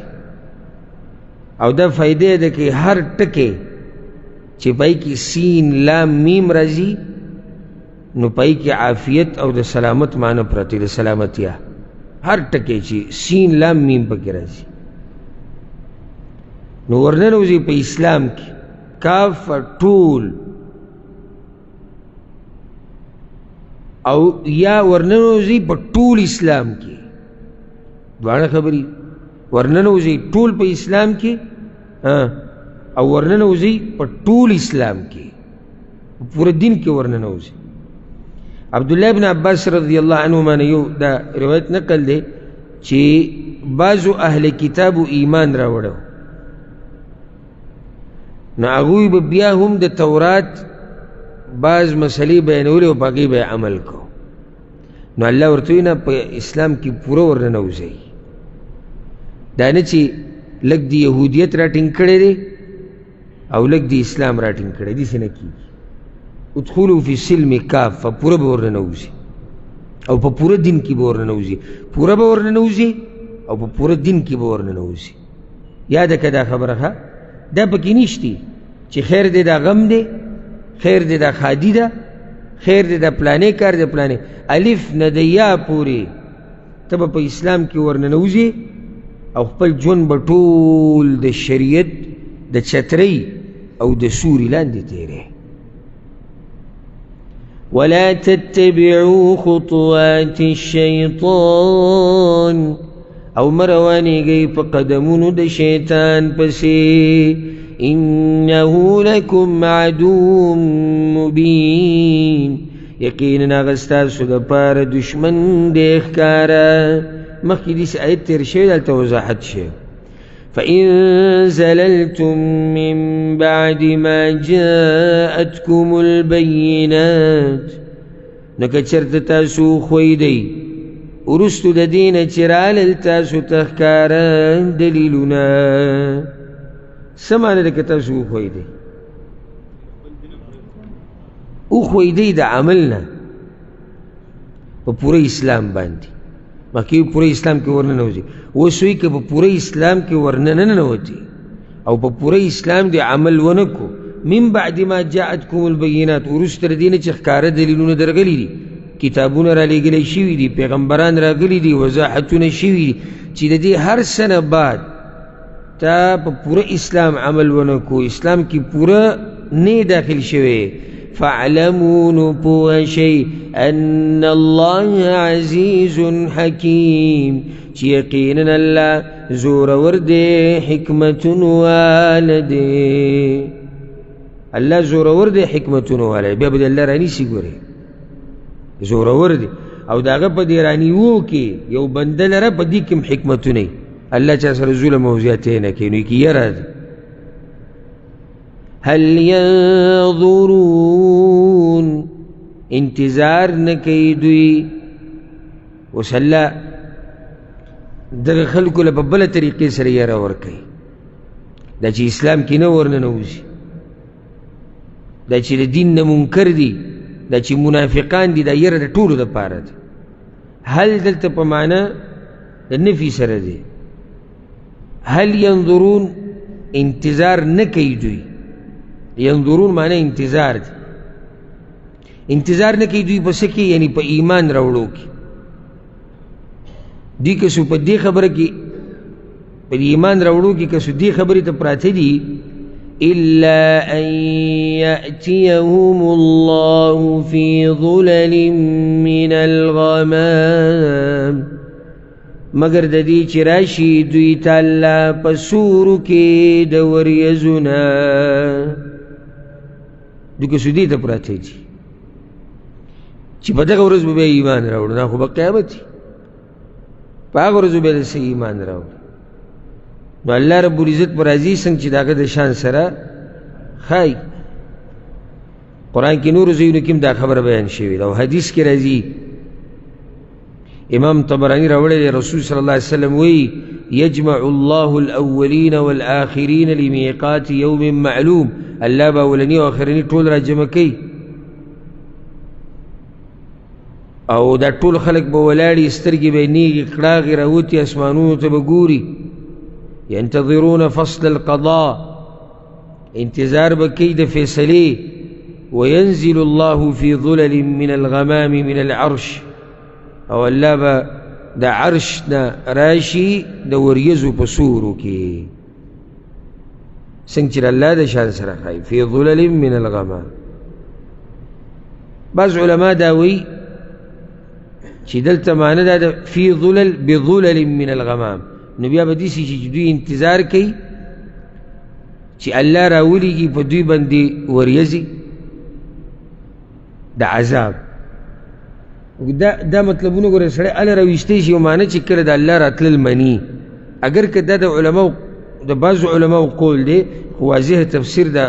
او دا فائدے دا کہ ہر ٹکے چی پائی کی سین لام میم رازی نو پائی کی عافیت او دا سلامت معنی پراتی دا سلامتیا ہر ٹکے چی سین لام میم پا کی رازی نو ورننوزی پا اسلام کی کاف طول او یا ورننوزی پا طول اسلام کی دوارا خبری ورننوزی طول پا اسلام کی او ورننوزی پا طول اسلام کی پورا دن کی ورننوزی. عبداللہ بن عباس رضی اللہ عنہ مانا یو دا روایت نقل دے چی بعضو اہل کتابو ایمان راوڑو نا اغوی بیا هم دا تورات بعض مسئلی بیانولی و باقی بے عمل کو نو اللہ ورطوینا پا اسلام کی پورا ورننوزی دانا چی لگ دی یہودیت را ٹنگ کڑے دے او لگ دی اسلام را ٹنگ کڑے دی سنکی ادخلو فی سلم کاف پورا بورننوزی او پا پورا دن کی بورننوزی پورا بورننوزی او پا پورا دن کی بورننوزی. یاد کدا خبر خوا دا پکی نیشتی چی خیر دے دا غم دے خیر دے دا خادی دا خیر دے دا پلانے کار دے پلانے الف ندیا پوری تب پا اسلام کی ورننوزی او خپل جون بطول دا شریعت دا چتری او دا سوری لاندے تیرے. ولا تتبعوا خطوات الشیطان او مروانی گئی پا قدمون دا شیطان پسی انہو لکم عدو مبین یقینا غستاسو دا پار دشمن دیکھ کارا مخی دیس آیت تیر شوید التا وضاحت شوید. فَإِن زَلَلْتُم مِّن بَعْدِ مَا جَاءَتْكُمُ الْبَيِّنَاتِ نکا چرت تاسو خویدی ارستو دا دین چرال التاسو تخکارا دلیلنا سمانا دکا تاسو خویدی او خویدی دا عملنا پا پورا اسلام باندی مکی پورا اسلام کی ورنن ہوتی وہ سوئی کہ پا پورا اسلام کی ورنن ہوتی او پا پورا اسلام دی عمل ونکو من بعد ما جاءتكم البینات وروسته د دې نه چې ښکاره دلیلونه درغلي دي کتابونه را لېږلی شوي دي پیغمبران راغلي دي وضاحتونه شوي دي چې د دې هر څه نه بعد تا په پوره اسلام عمل ونه کو اسلام کې پوره نه داخل شوی فاعلموا نو پوه شئ ان الله عزیز حکیم چې یقینا الله زورور دی حکمتون واله دی الله زورور دی حکمتون واله بیا به د الله رانیسي ګورئ زورور دی او داغه په دې رانیوو کې یو بنده لره په دې کې هم حکمتونه الله چا سره ظلم او زیاتې نه کوي نو کې یره ده هل ينظرون انتظار نه کوي دوی اوس الله دغه خلکو له په بله طریقې سره یره ورکوي دا چې اسلام کې نه ورننوځي دا چې د دین نه منکر دي دا چې منافقان دي دا یره د ټولو دپاره ده هل دلته په معنا د نفي سره دی هل ينظرون انتظار نه کوي دوی ينظرون معنی انتظار دی انتظار نه کوي دوی پس کې یعنی په ایمان راوړو کې دی که سو په دې خبره کې په ایمان راوړو کې که سو دې خبرې ته پراته دي إلا أن يأتيهم الله في ظلل من الغمام مگر د دې چې راشي دوی ته الله په سورو کې د وریځونه دوی که سو دې ته پراته دي چې په دغه ورځ به ایمان راوړو دا خو به قیامت وي په هغه ورځ به داسې ایمان راوړو نو الله رب العزت پر راضي څنګه چې داغه د شان سره ښایي قرآن کې نورو ځایونو کې هم دا خبره بیان شوې ده او حدیث کې راځي امام طبراني راوړی دی رسول صلی الله علیه وسلم وی یجمع الله الاولین والآخرین لمیقات یوم معلوم الله به اولنی او آخرنی ټول را جمع کوي او دا ټول خلق به ولاړي سترګې به نیغې کړاغې راوتي اسمانونو ته به ګوري ينتظرون فصل القضاء انتظار بكي د فیصلې وينزل الله في ظلل من الغمام من العرش او الله به د عرش نه راشي د وریځو په سورو کې څنګه چې الله د شان سره ښایي في ظلل من الغمام بعض علما دا وی چې دلته معنی دا ده في ظلل بظلل من الغمام نو بیا به داسې چې دوی انتظار کوي چې الله راولیږي په دوی باندې وریځې د عذاب دا مطلبونه ګوره سړی هله راویستی شي او معنی چې کله د الله راتلل مني اگر که دا د علماو د بعضو علماو قول دی خو واضح تفسیر د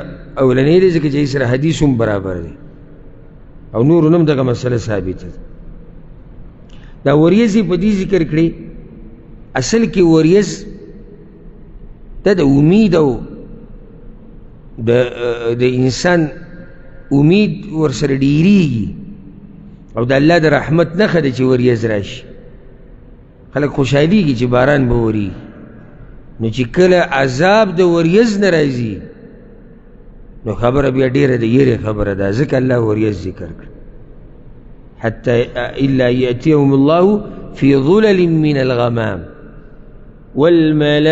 اولنی دی ځکه چې سره حدیث هم برابر دی او نورو نه هم دغه مسله ثابته ده دا وریځې په دې ذکر کړي اصل کې وریځ دا د امید او د انسان امید ورسره ډیریږي او د الله د رحمت نښه ده چې وریځ راشي خلک خوشحالیږي چې باران به وریږي نو چې کله عذاب د وریځ نه راځي نو خبره بیا ډیره د یېرې خبره ده ځکه الله وریځ ذکر کړ حتى إلا يأتيهم الله في ظلل من الغمام والملائكة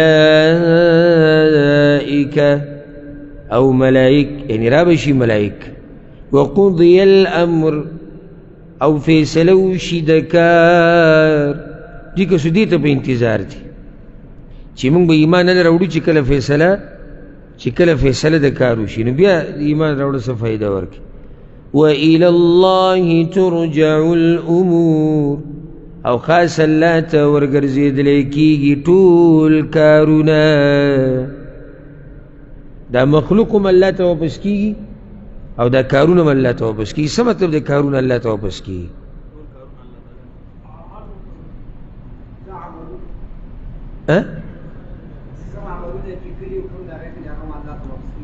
أو ملائك يعني رابشي ملائك وقضي الأمر أو فیصلو شي دکار دي که سدیته په انتظار دي چې موږ به ایمان نه راوړو چې کله فیصله د کار وشي نو بیا ایمان راوړو څه فایده ورکړي وإلى الله ترجع الأمور او خاص الله ته ورګرځېدلی کېږي ټول کارونه دا مخلوق هم الله ته واپس کېږي او دا کارونه هم الله ته واپس کېږي څه مطلب دی کارونه الله ته واپس کېږي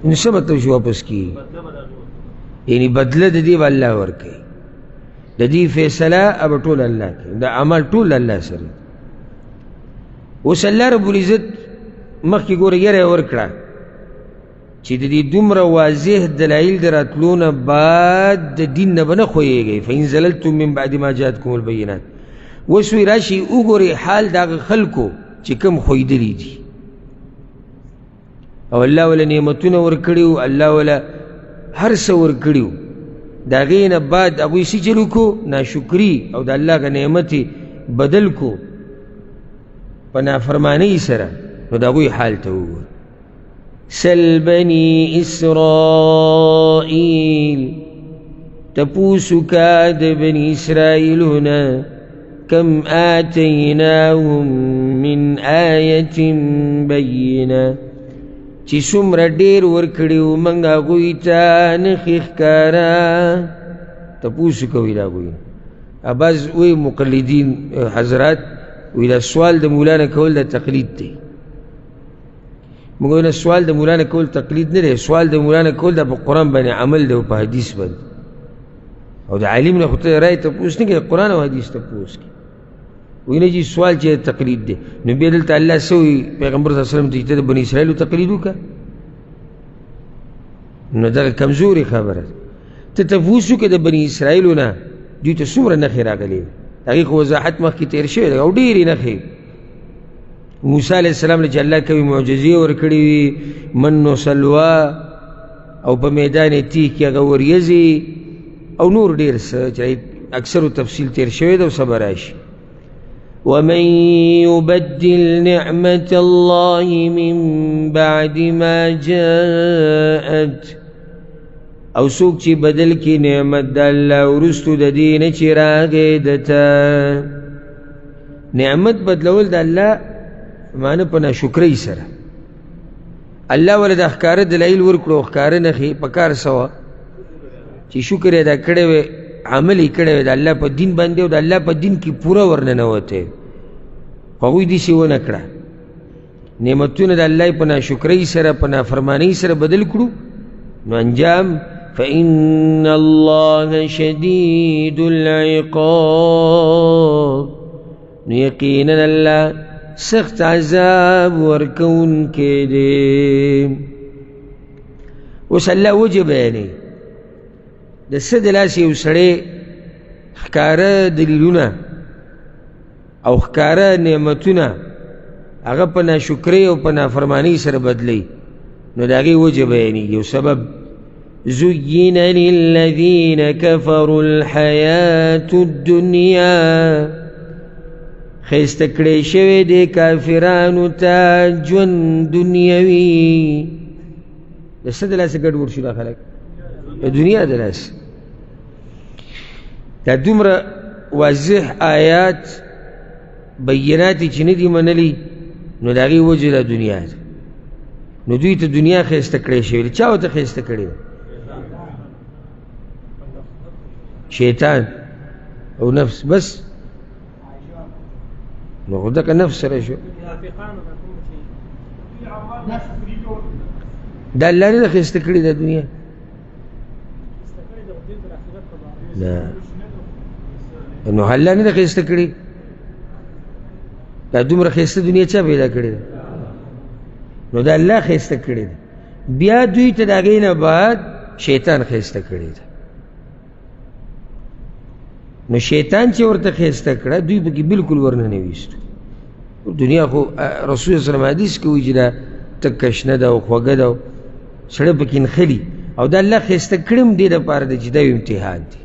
نو څه مطلب چې واپس کېږي یعنی بدله د دې به الله ورکوي د دې فیصله به ټول الله کوي د عمل ټول الله سره اوس الله رب العزت مخکې ګوره یره ورکړه چې د دې دومره واضح دلایل د راتلو نه بعد د دین نه به نه خویږئ فإن زللتم من بعد ما جاءتکم البینات. اوس وی راشي وګورئ حال د هغه خلکو چې کوم خویدلي دي او الله ولا نعمتونه ورکړي وو، الله ولا هر څه ورکړي وو، د هغې نه بعد هغوی څه چل وکړو؟ ناشکري او د الله هغه نعمت یې بدل کو په نافرمانۍ سره. نو د هغوی حال ته وګوره. سل بني اسرائیل، تپوس کا د بني اسرائیلونه، کم آتیناهم من آیت بینه، چې څومره ډېر ورکړي وو موږ هغوی ته نښې ښکاره. تپوس کوي د هغوی نه. بعض وایي مقلدین حضرات وایي دا سوال د مولانا کول د تقلید دی. موږ وایو نه سوال د مولانا کول تقلید نه دی، سوال د مولانا کول دا په قرآن باندې عمل دی او په حدیث باندې. او د عالم نه خو ته رایې تپوس نه کوې، قرآن او حدیث تپوس کوې. وایي نه جي سوال چې تقلید دی. نو بیا دلته الله څه وایي پیغمبر صلی الله علیه وسلم ته چې ته د بني اسرائیلو تقلید وکړه؟ نو دغه کمزورې خبره ده. ته تپوس وکړه د بني اسرائیلو نه دوی ته څومره نښې راغلې دي، هغې خو وضاحت مخکې تېر شوی دی او ډېرې نښې. موسی علیه السلام له چې الله کوي معجزې ورکړې وي، من و سلوا او په میدان تیح کې هغه وریځې او نور ډېر څه چې اکثرو تفصیل تېر شوی دی او سبا راشي. ومن يبدل نعمة الله من بعد ما جاءت، او څوک چې بدل کی نعمت د الله وروستو د دې نه چې راغې دته. نعمت بدلول د الله معنی په ناشکرۍ سره. الله ولا د ښکاره دلایل ورکړو، ښکاره نښې په کار څه وه چې شکر یې ادا کړی وی، عمل یې کړی وی د الله په دین باندې او د الله په دین کې پوره ورننوتی، خو هغوی داسې ونه کړه. نعمتونه د الله په ناشکرۍ سره په نافرمانۍ سره بدل کړو، نو انجام فإن الله شدید العقاب، نو یقینا الله سخت عذاب ورکوونکی دی. اوس الله وجه بیانوي د څه د لاسه یو سړی ښکاره دلیلونه او ښکاره نعمتونه هغه په ناشکرۍ او په نافرمانۍ سره بدلی، نو د هغې وجه بیانېږي. یو سبب زین للذین کفروا الحیاة الدنیا، ښایسته کړی شوی دی کافرانو ته ژوند دنیوي. د څه د لاسه ګډوډ شو دا خلک؟ د دنیا د لاسه. دا دومره واضح آیات بینات چې نه دي منلي، نو د هغې وجه د دنیا ده. نو دوی ته دنیا ښایسته کړی شوې ده. چا ورته ښایسته کړې ده؟ شیطان او نفس. بس نو خو دغه نفس سره شو. دا الله نه ده ښایسته کړې ده دنیا؟ نه، نو الله نه ده ښایسته کړې. دا دومره ښایسته دنیا چا پیدا کړې ده؟ نو دا الله ښایسته کړې ده. بیا دوی ته د هغې نه بعد شیطان ښایسته کړې ده. نو شیطان چې ورته ښایسته کړه دوی پکې بلکل ورننه ویستو. دنیا خو رسول صلی الله علیه وسلم حدیث کې وایي چې دا تکه شنه ده او خوږه ده او سړی پکې نښلي، او دا الله ښایسته کړې هم دې دپاره ده چې دا یو امتحان دی.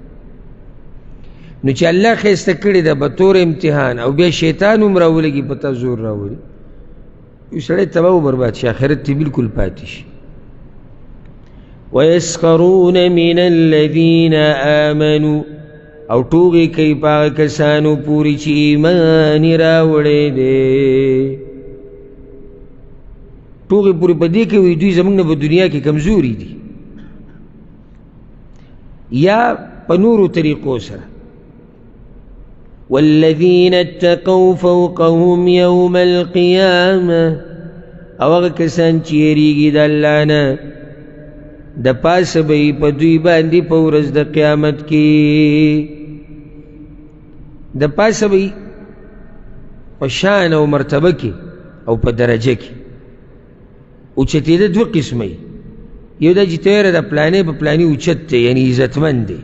نو چې الله ښایسته کړې ده بطور امتحان او بیا شیطان هم راولګي په تا زور راولي، یو سړی تباه و برباد شي، آخرت ته بلکل پاتې شي. ویسخرون من الذین آمنوا، او ټوغې کوي په هغه کسانو پورې چې ایمان یې راوړی دی. ټوغې پورې په دې کوي دوی زموږ نه په دنیا کې کمزوري دي، یا په نورو طریقو سره. والذین اتقوا فوقهم یوم القیامه، او هغه کسان چې یریږي د الله نه د پاسه به یې په دوی باندې په ورځ د قیامت کې، د پاسه به یې په شان او مرتبه کې او په درجه کې اوچتېده. دوه قسمه یو دا چې ته یاره دا پلانې په پلانې اوچت دی یعنی عزتمند دی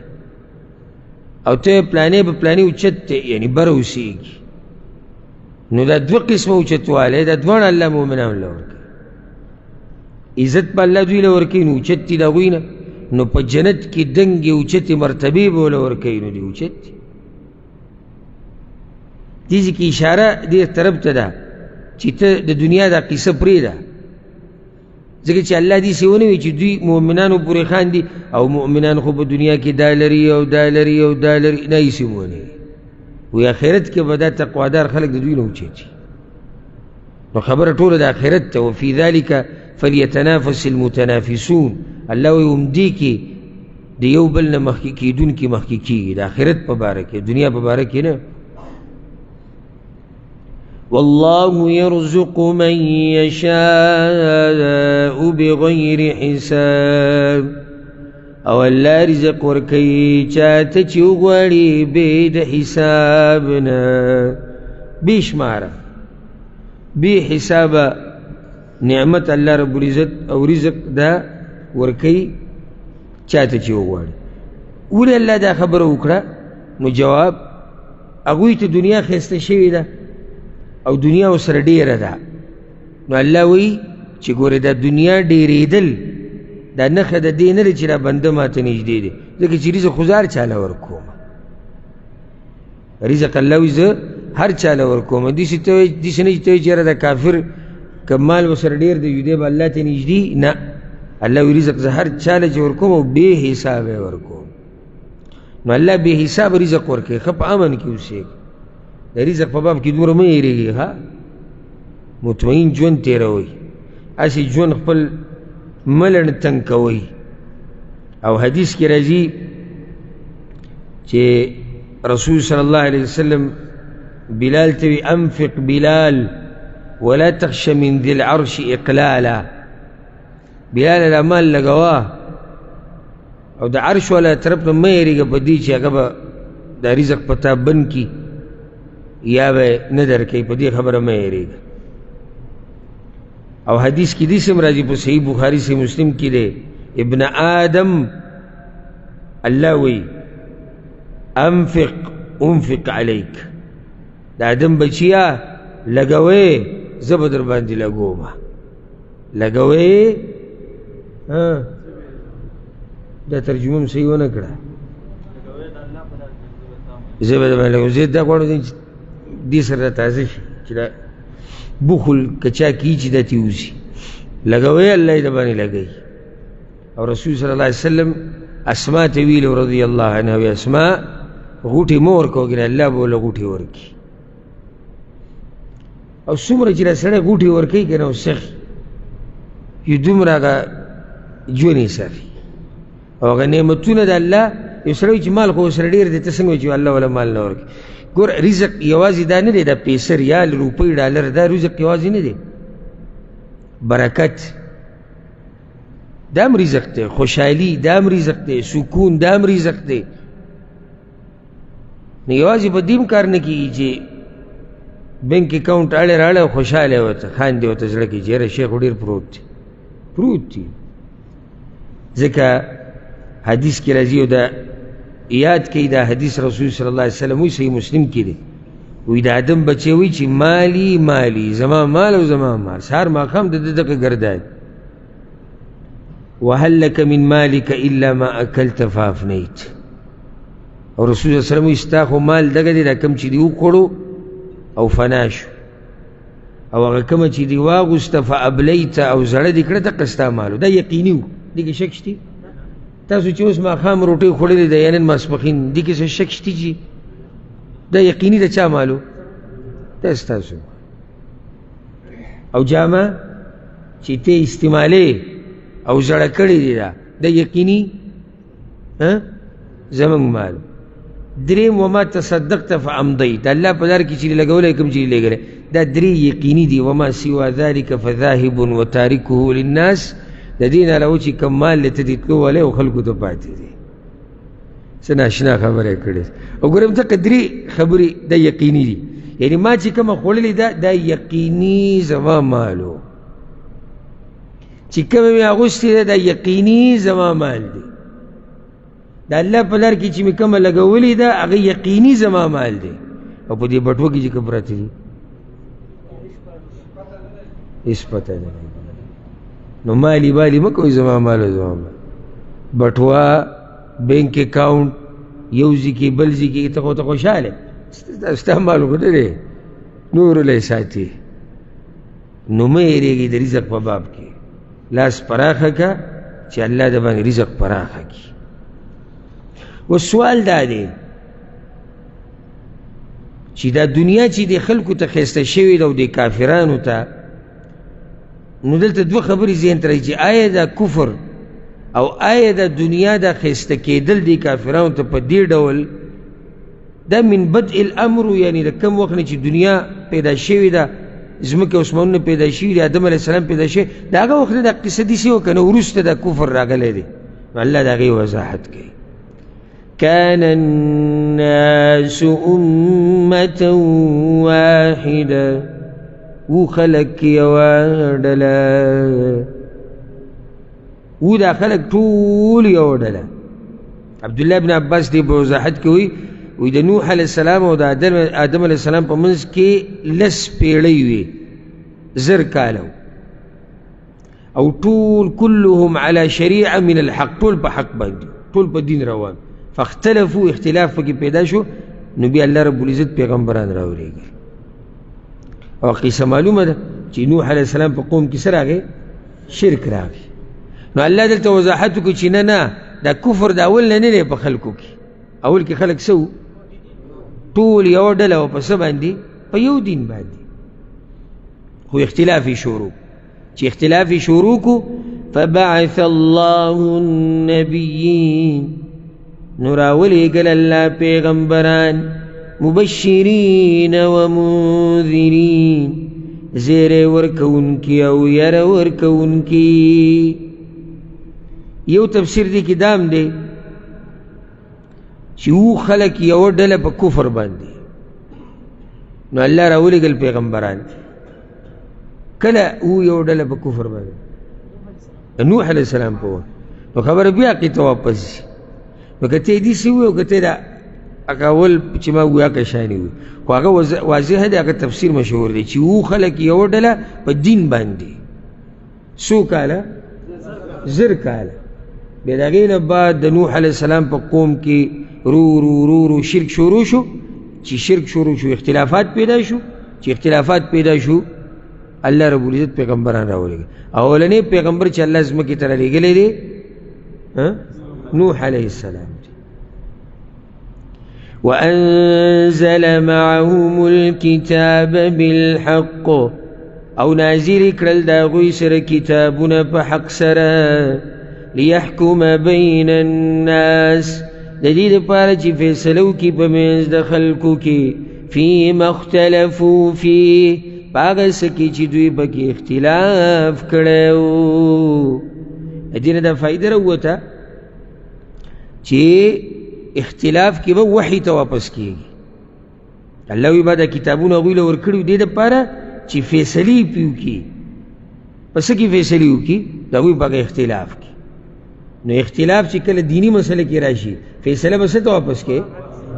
او ته پلانې په پلانې اوچت دی یعنی بره اوسېږي نو دا دوه قسمه اوچتوالی دا دواړه الله مؤمنان له ورکوي عزت به الله دوی له ورکوي نو اوچت دي د هغوی نه نو په جنت کې دنګې اوچتې مرتبې به له ورکوي نو دي اوچت دي دې کې اشاره دې طرف ته ده چې ته د دنیا دا قصه پرېږده ځکه چې الله دې سې ونه وي چې دوی مؤمنانو پورې خاندي او مؤمنان خو په دنیا کې دا لري او دا لري او دا لري نه یې سې ونه وي وی آخرت کې به دا تقوادار خلق د دوی نه اوچېږي نو خبره ټوله د آخرت ته وفي ذلك فلیتنافس المتنافسون الله وی همدې کې د یو بل نه مخکې کېدونکي مخکې کېږي د آخرت په باره کې دنیا په باره کې نه والله يرزق من يشاء بغير حساب او الله رزق ورکوي چاته چې وغواړي بې د حساب نه بې شماره بې حسابه نعمت الله رب العزت او رزق دا ورکوي چاته چې وغواړي ولې الله دا خبره وکړه نو جواب هغوی ته دنیا ښایسته شوې ده او دنیا ورسره ډېره ده نو الله وایي چې ګورې دا دنیا ډېرېدل دا نښه د دې نه دی چې دا بنده ماته نږدې دی ځکه چې رزق خو زه هر چاله ورکوم رزق الله وایي زه هر چاله ورکوم داسې نه چې ته وایي چې یاره دا کافر که مال ورسره ډېر دی دی به الله ته نږدې نه الله وایي رزق زه هر چاله چې ورکوم او بې حسابه یې ورکوم نو الله بې حساب رزق ورکوي ښه په امن کې اوسېږي د رزق په باب کې دومره مه هېرېږي ښه مطمئن ژوند تېروئ هسې ژوند خپل ملن تنگ کوي او حدیث کی راځي چې رسول صلی الله علیه وسلم بلال ته انفق بلال ولا تخش من ذي العرش اقلالا بلال الامال لګوا او د عرش ولا طرف نه مې ریګه بدی چې هغه د رزق پتا بن کی یا به نظر کوي په دې خبره مې ریګه او حدیث کی دی سم راجی پر صحیح بخاری سے مسلم کی دے ابن آدم اللہ وی انفق علیک دا آدم بچیا لگوے زبدر باندی لگوما لگوے دا ترجمه صحیح ونه کړه زبدر باندی لگو زید دا کوانو دی سر تازه چې دا بخل کچا کی چې د تیوسی لګوي الله دې باندې لګي او رسول صلی الله علیه وسلم اسماء ته ویل رضی الله عنها وی اسماء غوټي مور کوګنه الله بوله غوټي ورکی او څومره چې سره غوټي ورکی کنه وسخ یو دومره جونی سره او هغه نعمتونه د الله یو سره چې مال خو سره ډیر دي ته څنګه چې الله ولا مال نه ورکی ګور رزق یوازې دا نه دی د پیسې ریال روپۍ ډالر دا رزق یوازې نه دی برکت دام رزق دی خوشحالي دام رزق دی سکون دام رزق دی نو یوازې په دې کار نه کېږي چې بینک اکاؤنټ اړې راړې خوشحاله ورته خاندې ورته زړه کې چې یاره شیخ ډېر پروت دی ځکه حدیث کې راځي او دا یاد کئی دا حدیث رسول صلی اللہ علیہ وسلم وی صحیح مسلم کی دے وی دا آدم بچے وی چی مالی زمان مال و زمان مال سار ماقام دا دقا گردائد وَهَلْ لَكَ مِن مَالِكَ إِلَّا مَا أَكَلْتَ فَأَفْنَيْتَ اور رسول صلی اللہ علیہ وسلم استاخو مال دقا دے دا کم چی دی اکڑو او فناشو او اگا کم چی دی واغستا فَأَبْلَيْتَ او زڑا دی کرتا قستا مالو دا یقینیو دیگه شک شتی تاسو چې اوس ماښام روټۍ خوړلې ده یا نن ماسپښین دې کې څه شک شته چې دا یقیني ده چا مالو دا ستاسو او جامه چې ته استعمالې او زړه کړې دي دا یقیني زمونږ مالو دریم وما تصدقت فامضیت الله په لار کې چې لګولی کوم چې لګولی دا درې یقیني دي وما سوا ذلك فذاهب وتارکه للناس د دې نه علاوه چې کوم مال ته دې تلو ولی او خلکو ته پاتې دي څه ناشنا خبره یې کړې او ګورم ته درې خبرې دا یقیني دي یعنی ما چې کومه خوړلې ده دا یقیني زما مالو چې کومه مې اغوستې ده دا یقیني زما مال دی، د الله په لار کې چې مې کومه لګولې ده هغه یقیني زما مال دی. او په دې بټوه کې چې کوم پراته دي هېڅ پته نه لګي. نو مالي بالي مه کوئ زما مال او زما مال. بټوه بینک اکاؤنٹ یو ځای کې بل ځای کې ته خو ته خوشحاله ستا مال خو نه دی نورو له ساتي. نو مه هېرېږئ د رزق په باب کې، لاس پراخه که چې الله د باندې رزق پراخه کړي. اوس سوال دا دی چې دا دنیا چې د خلکو ته ښایسته شوې ده او د کافرانو ته، نو دلته دوه خبرې ذهن ته راځي چې آیا دا کفر او آیا دا دنیا دا ښایسته کېدل د کافرانو ته په دې ډول دا من بدء الامر، یعنی د کم وخت نه چې دنیا پیدا شوې ده، ځمکې اسمانونه پیدا شوي دي، آدم علیه السلام پیدا شوی، د هغه وخت نه دا قصه داسې وه که نه وروسته دا کفر راغلی دی. نو الله د هغې وضاحت کوي. كان الناس أمة واحدة، و خلق یوه ډله، و دا خلق ټول یوه ډله. عبدالله بن عباس دی په وضاحت کې وی د نوح علیه السلام او د آدم علیه السلام په منځ کې 10 پیړۍ وي، 1000 کاله، او ټول كلهم على شریعه من الحق، ټول په حق باندې، ټول په دین روان. فاختلفوا، اختلاف پکې پیدا شو، نو بیا الله رب العزت پیغمبران راولېږي. او قصه معلومه ده چې نوح علیه السلام په قوم کې څه راغی؟ شرک راغی. نو الله دلته وضاحت وکړي چې نه دا کفر د اول نه دی په خلکو کې. اول کې خلک څه وو؟ ټول یو ډله وه په څه باندې؟ په یو دین باندې. خو اختلاف یې شروع، چې اختلاف یې شروع کو فبعث الله النبیین، نو راولېږل الله پیغمبران مبشرین و منذرین، زیری ورکوونکي او یره ورکوونکي. یو تفسیر دی کې دام دی چې و خلک یو ډله په کفر باندې، نو الله راولېږل پیغمبران. کله و یو ډله په کفر باندې؟ نوح علیه السلام په وخت. نو خبره بیا هغې ته واپس ځي. نو که ته یې داسې ووایي او که ته دا هغه اول چې ما ووایي هغه شانې ووایي، خو هغه واضح دی، هغه تفسیر مشهور دی چې و خلک یو ډله په دین باندې څو کاله؟ 1000 کاله. بیا د هغې نه بعد د نوح علیه السلام په قوم کې رو شرک شروع شو. چې شرک شروع شو اختلافات پیدا شو. چې اختلافات پیدا شو الله رب العزت پیغمبران راولېږل. اولنی پیغمبر چې الله ځمکې ته رالیږلی دی نوح علیه السلام. وأنزل معهم الكتاب بالحق، او نازل کړل د هغوی سره کتابونه په حق سره، لیحکم بین الناس، د دې دپاره چې فیصله وکړي په منځ د خلکو کې، فیما اختلفوا فیه، په هغه څه کې چې دوی پکې اختلاف کړی و. د دې نه دا فایده راووته چې اختلاف کې به وحی ته واپس کېږي. الله وی به دا کتابونه هغوی له ورکړي دې دپاره چې فیصلې پې وکړي. په څه کې فیصلې وکړي؟ د هغوی په هغه اختلاف کې. نو اختلاف چې کله دینی مسله کې راشي، فیصله به څه ته واپس کړي؟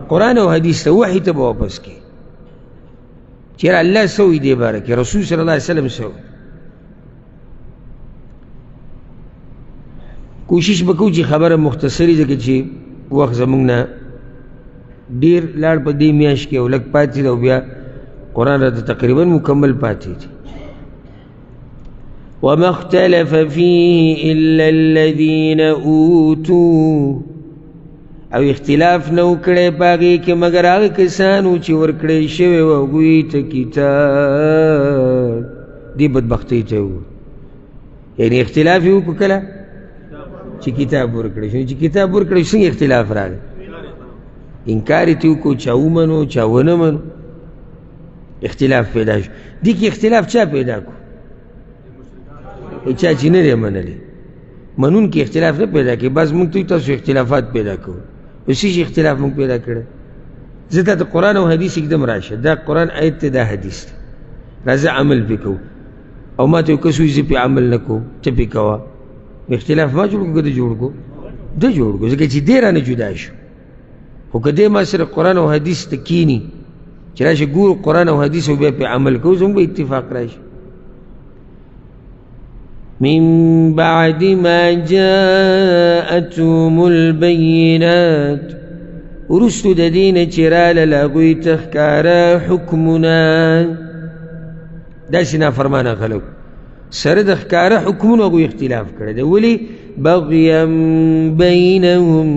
قرآن او حدیث ته، وحی ته به واپس کړي. چېرې الله څه وایي دې باره کې، رسول صلی الله علیه وسلم څه وایي. کوشش به کوو چې خبره مختصري، ځکه چې وخت زموږ نه ډېر لاړ په دې میاشت کې، او لږ پاتې ده، او بیا قرآن راته تقریبا مکمل پاتې دی. وما اختلف فيه إلا الذين أوتوا، او اختلاف نو کړی په هغې کې مګر هغه کسانو چې ورکړی شوی و هغوی ته کتاب. دې بدبختۍ ته و، یعنې اختلاف یې وکړو کله چې کتاب ورکړی شو. چې کتاب ورکړی شو څنګه اختلاف راغی؟ انکار یې ته وکړو، چا ومنو چا ونه منو، اختلاف پیدا شو. دې کې اختلاف چا پیدا کړو؟ چا چې نه دی منلی. منونکي اختلاف نه پیدا کوي. بعض مونږ ته تاسو اختلافات پیدا کوو، څه شي اختلاف مونږ پیدا کړی؟ زه ته د قرآن او حدیث اکدم راشه، دا قرآن آیت دی، دا حدیث دی، راځه عمل پې کوو. او ما ته کس وي زه پې عمل نه کوم ته پې کوه اختلاف ما جوړ کړو که ده جوړ کړو ده جوړ کړو ځکه چې دی رانه جدا شو خو که دی ما سره قرآن او حدیث ته کیني چې راشه ګورو قرآن او حدیث او بیا پې عمل کوو زموږ به اتفاق راشي من بعد ما جاءتهم البينات ورستو د دین چې راله له هغوی ته ښکاره حکمونه داسې نافرمانه خلک سره د ښکاره حکمونو هغوی اختلاف کړی دی ولې بغیا بینهم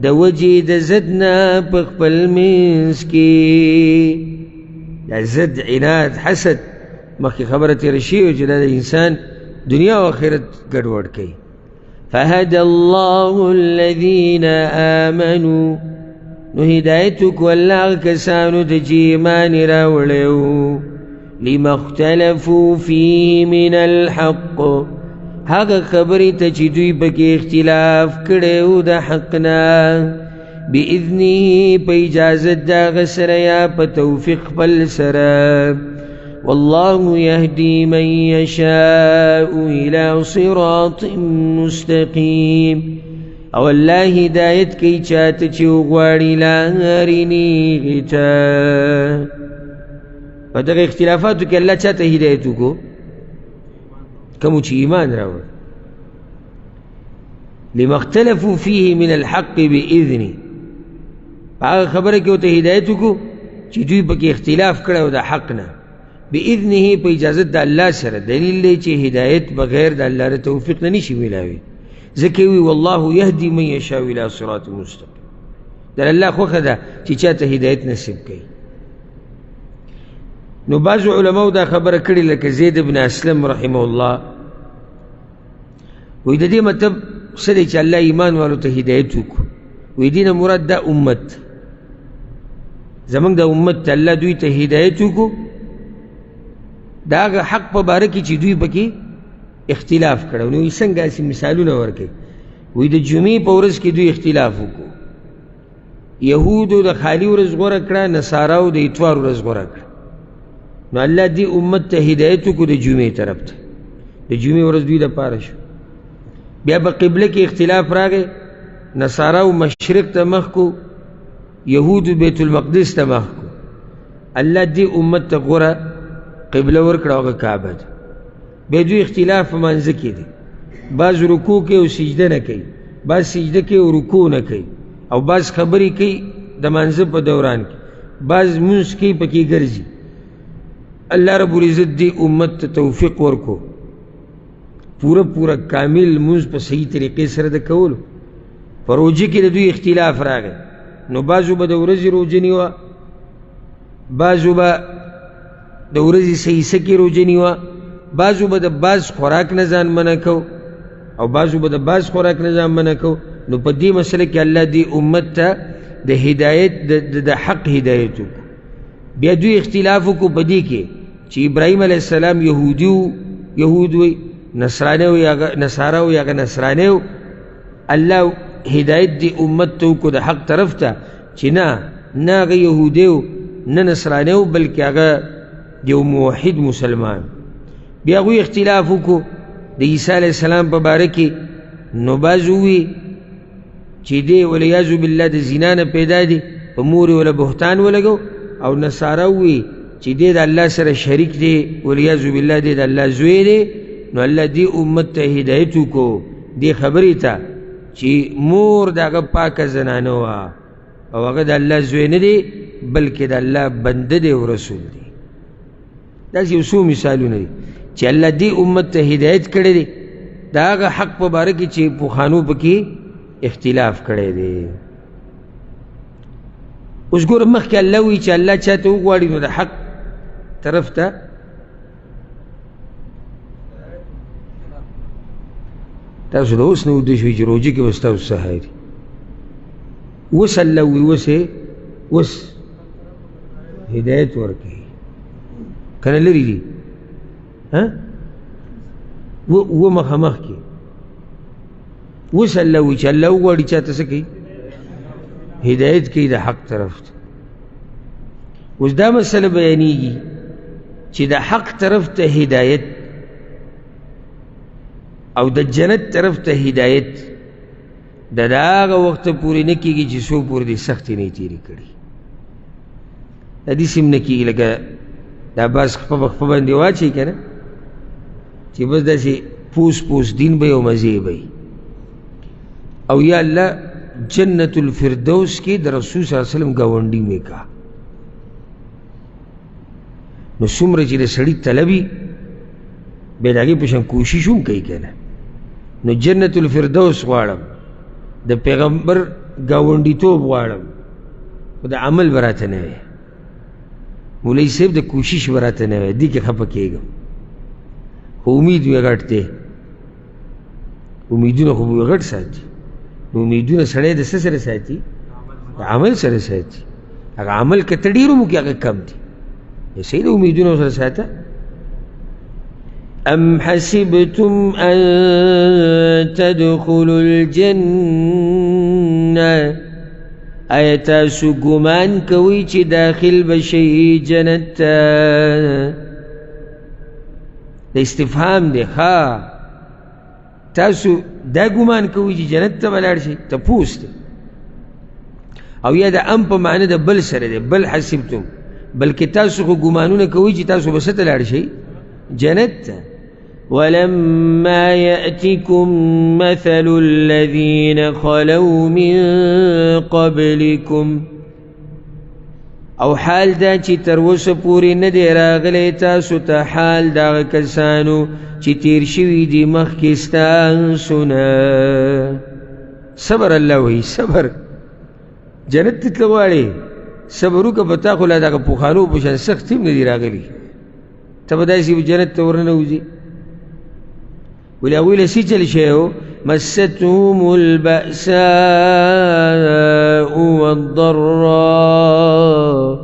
د وجې د زد نه په خپل منځ کې دا زد عناد حسد مخکې خبره تېره شوې چې دا د انسان دنیا و آخرت ګډوډ کوي فهدى الله الذين آمنوا نو هدایت وکړو الله کسانو ته چې ایمان راوړی و لما اختلفوا فيه من الحق هغه خبرې ته چې دوی پکې اختلاف کړی و د حق نه بإذنه په اجازت د هغه سره یا په توفیق خپل سره والله يهدي من يشاء إلى صراط مستقيم او الله هدایت کوي چاته چې وغواړي لارې نیغې ته په دغه اختلافاتو کې الله چاته هدایت وکړو کومو چې ایمان راوړ لما اختلفوا فيه من الحق بإذنه هغه خبره کې ورته هدایت وکړو چې دوی پکې اختلاف کړی و د حق نه بإذنه په اجازت د الله سره دلیل دی چې هدایت بغیر د الله د توفیق نه نشي میلاوي ځکه وی والله یهدي من یشاء الی صراط مستقیم در الله خوښه ده چې چاته هدایت نصیب کوي نو بعضو علماو دا خبره کړې لکه زید بن اسلم رحمه الله وی د دې مطلب څه دی چې الله ایمان والو ته هدایت وکړو وی دې نه مراد دا امت زمونږ د امت ته الله دوی ته هدایت وکړو دا هغه حق په باره کې چې دوی پکې اختلاف کړو نو څنګه هسې مثالونه ورکوي وایي د جمعې په ورځ کې دوی اختلاف وکړو یهودو د خالي ورځ غوره کړه نصاراو د اتوار ورځ غوره کړه نو الله دې امت ته هدایت وکړو د جمعې طرف ته د جمعې ورځ دوی دپاره شو بیا به قبله کې اختلاف راغی نصاراو مشرق ته مخ کو یهودو بیت المقدس ته مخ کو الله دې امت ته غوره قبله ورکړه هغه کعبه ده بیا دوی اختلاف په منځه کې دی بعض رکوع کوي او سجده نه کوي بعض سجده کوي او رکوع نه کوي او بعض خبرې کوي د منځه په دوران کې بعض مونځ کوي پکې ګرځي الله رب العزت دې امت ته توفیق ورکو پورا کامل مونځ په صحیح طریقې سره د کولو په روژې کې د دوی اختلاف راغی نو بعضو به د ورځې روژه نیوه بعضو به د ورځې صحیح سکې روژه نیوه بعضو به د بعض خوراک نه ځان منع کو او بعضو به د بعض خوراک نه ځان منع کو نو په دې مسله کې الله دې امت ته د هدایت د حق هدایت وکړو بیا دوی اختلاف وکړو په دې کې چې ابراهیم علیه السلام یهود وی نصرانی وی نصارا وی هغه نصرانی و الله هدایت دې امت ته وکړو د حق طرف ته چې نه هغه یهودی و نه نصرانی و بلکې هغه یو موحد مسلمان بیا هغوی اختلاف وکړو د عیسی علیه السلام په باره کې نو بعض ووي چې دی ولیعاذ بالله د زنا نه پیدا دی په مور یې وله بهتان ولګو او نصارا ووي چې دی د الله سره شریک دی ولیعاذ بالله دی د الله زوی دی نو الله دې امت ته هدایت وکړو دې خبرې ته چې مور د هغه پاکه زنانه وه او هغه د الله زوی نه دی بلکې د الله بنده دی او رسول دی داسې یو څو مثالونه دي چې الله دې امت ته هدایت کړی دی د هغه حق په باره کې چې پخوانو پکې اختلاف کړی دی اوس ګوره مخکې الله وایي چې الله چاته وغواړي نو د حق طرف ته تاسو د اوس نه وده شوي چې روژې کې به ستاسو سهاري اوس الله وایي اوس هدایت ورکوي کنه لري دي و مخامخ کې اوس الله وایي چې الله وغواړي چاته څه کوي هدایت کوي د حق طرف ته اوس دا مسله بیانېږي چې د حق طرف ته هدایت او د جنت طرف ته هدایت د هغه وخت پورې نه کېږي چې څو پورې دې سختې نه تېرې کړي. حدیث هم نه کېږي لکه دا باز خپه په خپه باندې واچوي که نه چې بس داسې پوس پوس دین به او مزې به او یا الله جنت الفردوس کې د رسول صلی الله علیه وسلم ګاونډي مې کا. نو څومره چې د سړي طلبي بیا د هغې په شان کوشش هم کوي که نه. نو جنت الفردوس غواړم، د پیغمبر ګاونډیتوب غواړم، خو د عمل به راته نه وی، مولوي صاحب د کوشش به راته نه وی، دې کې خفه کېږم. خو امید مې غټ دی، امیدونه خو به غټ ساتي. نو امیدونه سړی د څه سره ساتي؟ د عمل سره ساتي. هغه عمل که ته ډېر ومو کړي هغه کم دي، صحیح د امیدونه سره ساته. أم حسبتم أن تدخلوا الجنة آیا تاسو ګمان کوئ چې داخل بشئ جنت ته؟ د استفهام دی. ها تاسو دا ګمان کوئ چې جنت ته به لاړ شئ؟ تپوس دی. او یا د ام په معنی د بل سره دی، بل حسبتم، بلکې تاسو خو ګمانونه کوئ چې تاسو به څه ته لاړ شئ؟ جنت ته. ولما يأتكم مثل الذين خلوا من قبلكم او حال دا چې تر اوسه پورې نه دی راغلی تاسو ته حال دغه کسانو چې تیر شوي دي مخکې ستاسو نه. صبر الله وایي، صبر جنت ته تلل غواړې صبر وکړه، په تا خو لا دغه پوخانو په شان سخت هم نه دي راغلي، ته به داسې جنت ته ورننوځې. ولې هغوی له څه چل شوی و؟ مستهم البأساء والضراء،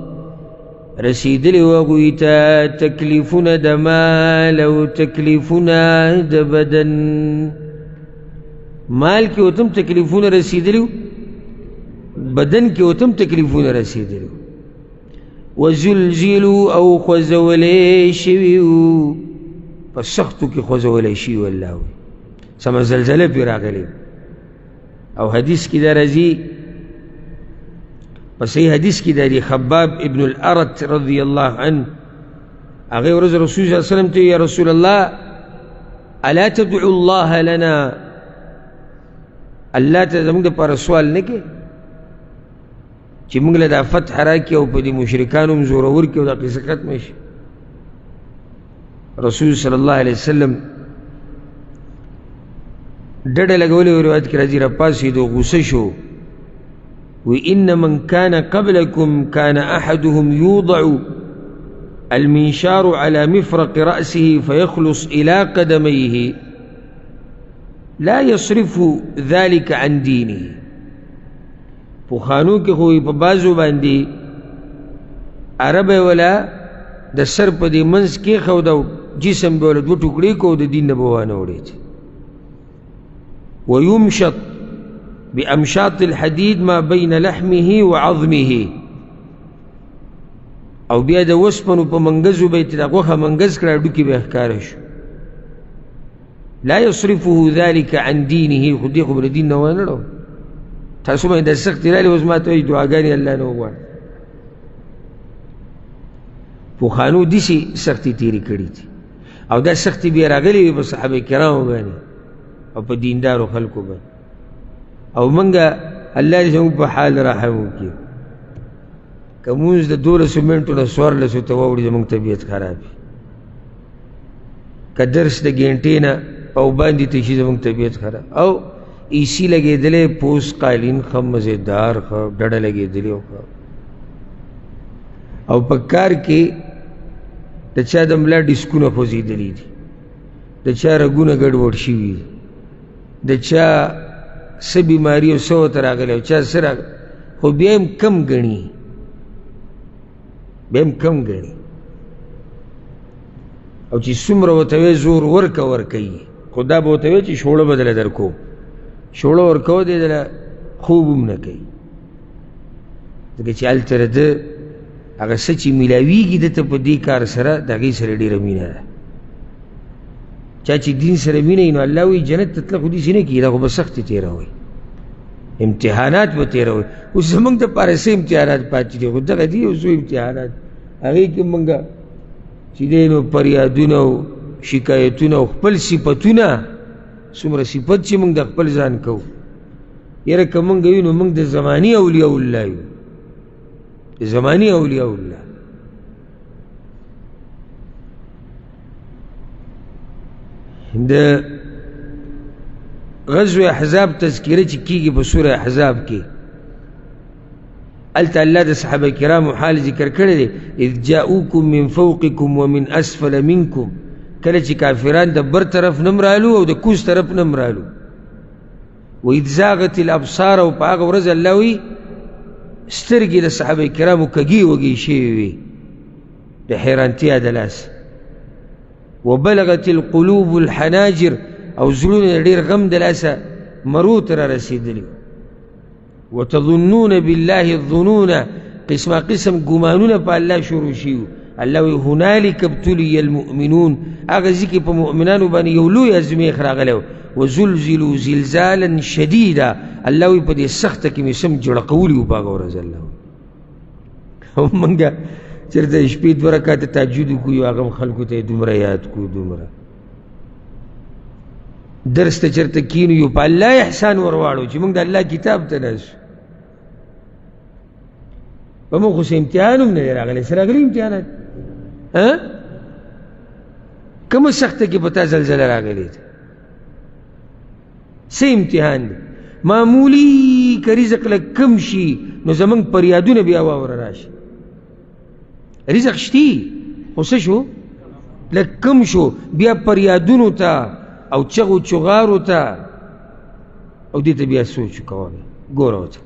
رسیدلی و هغوی ته تکلیفونه د مال او تکلیفونه د بدن. مال کې ورته هم تکلیفونه رسیدلي و، بدن کې ورته هم تکلیفونه رسیدلي و. وزلزلوا او خوځولی شوي وو، په سختو کې خوځولی شوي وو. الله وایي سمه زلزله پرې راغلې. او حدیث کې دا راځي، په صحیح حدیث کې دا دی، خباب ابن الارت رضی الله عنه هغې ورځ رسول صلی الله علیه وسلم ته یا رسول الله الا تدعو الله لنا، الله ته زموږ دپاره سوال نه کې چې موږ له دا فتح راکړي او په دې مشرکانو هم زورور کړي او دا قصه ختمه شي. رسول صلی الله علیه وسلم ډډه لګولې و، روایت کې راځي راپاڅېد او غوسه شو. وی ان من كان قبلكم كان احدهم يوضع المنشار على مفرق رأسه فيخلص الى قدميه لا يصرف ذلك عن دينه. پوخانو کې خو په بازو باندې عرب ولا د سر په دې منځ کې ښود او جسم به ولا دوه ټوکړې کو د دین نه به وانه وړېد. ويمشط بأمشاط الحديد ما بين لحمه وعظمه، او بیا د وسپنو په منګزو به یې د غوښه منګز کړه، ډوکې به یې ښکاره شو. لا يصرفه ذلك عن دينه، خو دې خو به له دین نه وانه وړو. تاسو باندې د سختې رالې اوس ما ته وایي دعاګانې الله نه وغواړه. پوخانو داسې سختې تېرې کړي دي او دا سختې بیا راغلې وي په صحابه کرامو باندې او په دیندارو خلکو باندې. او موږ الله دې زموږ په حال رحم وکړي. که مونځ د 1200 منټو نه 1400 ته واوړي زموږ طبیعت خراب وي، که درس د ګنټې نه پابندي ته شي زموږ طبیعت خراب. او ای سی لګېدلی، پوس قالین ښه مزېدار، ښه ډډه لګېدلې او په کار کې د چا د ملا ډسکونه خوځېدلي دي، د چا رګونه ګډوډ شوي دي، د چا څه بیماري او څه ورته راغلی او چا څه راغلی، خو بیا هم کم ګڼي، بیا هم کم ګڼي. او چې څومره ورته وایي زور ورکه ورکوي، خو دا به ورته وایي چې شوړه به دله در کوم، شوړه ورکوه دی دله خوب هم نه کوي، ځکه چې هلته د ده هغه څه چې میلاویږي دته په دې کار سره د هغې سره ډېره مینه ده، چا چې دین سره مینه نو الله وی جنت ته تلل خو داسې نه کېږي دا خو به سختې تېروئ امتحانات به تېروئ اوس زموږ دپاره څه امتحانات پاتې دي خو دغه دي یو څو امتحانات هغې کې مونږ چې دی نو فریادونه او شکایتونه او خپل صفتونه څومره صفت چې مونږ د خپل ځان کوو یاره که مونږ یو نو مونږ د زماني اولیاء الله یو د زماني اولیاء الله د غزو احزاب تذکره چې کیږي په سوره احزاب کې هلته الله د صحابه کرامو حال ذکر کړی دی اذ جاءوکم من فوقکم ومن اسفل منکم کله چې کافران د بر طرف نه رالو او د کوز طرف نه رالو واذ زاغت الابصار او په هغه ورځ الله وی سترګې د صحابه کرامو کږې وږې شوې وي د حیرانتیا د لاس وبلغت القلوب الحناجر او زړونه ډېر غم د لاسه مرو ته را رسېدلي وتظنون بالله الظنون قسم قسم ګمانونه په الله شروع شي الله وی هنالک ابتلي المؤمنون هغه ځای کې په مؤمنانو باندې یو لوی ازمیښت راغلی وزلزلوا زلزالا شدیدا الله وی په دې سخته کې مې سم جوړه قولي و په هغه ورځ الله موږ چېرته شپې 2 رکعاته تهجد وکړو هغه خلکو ته دومره یاد کړو دومره درس ته چېرته کینو یو په الله احسان ورواړو چې موږ د الله کتاب ته ناست په موږ خو څه امتحان هم نه دی راغلی څه راغلي امتحانات کومه سخته کې په تا زلزله راغلې ده څه امتحان دی معمولي که رزق لږ کم شي نو زموږ فریادونه بیا واوره راشي رزق شتي خو څه شو لږ کم شو بیا فریادونو ته او چغو چغارو ته او دې ته بیا سوچ کوه ګوره ورته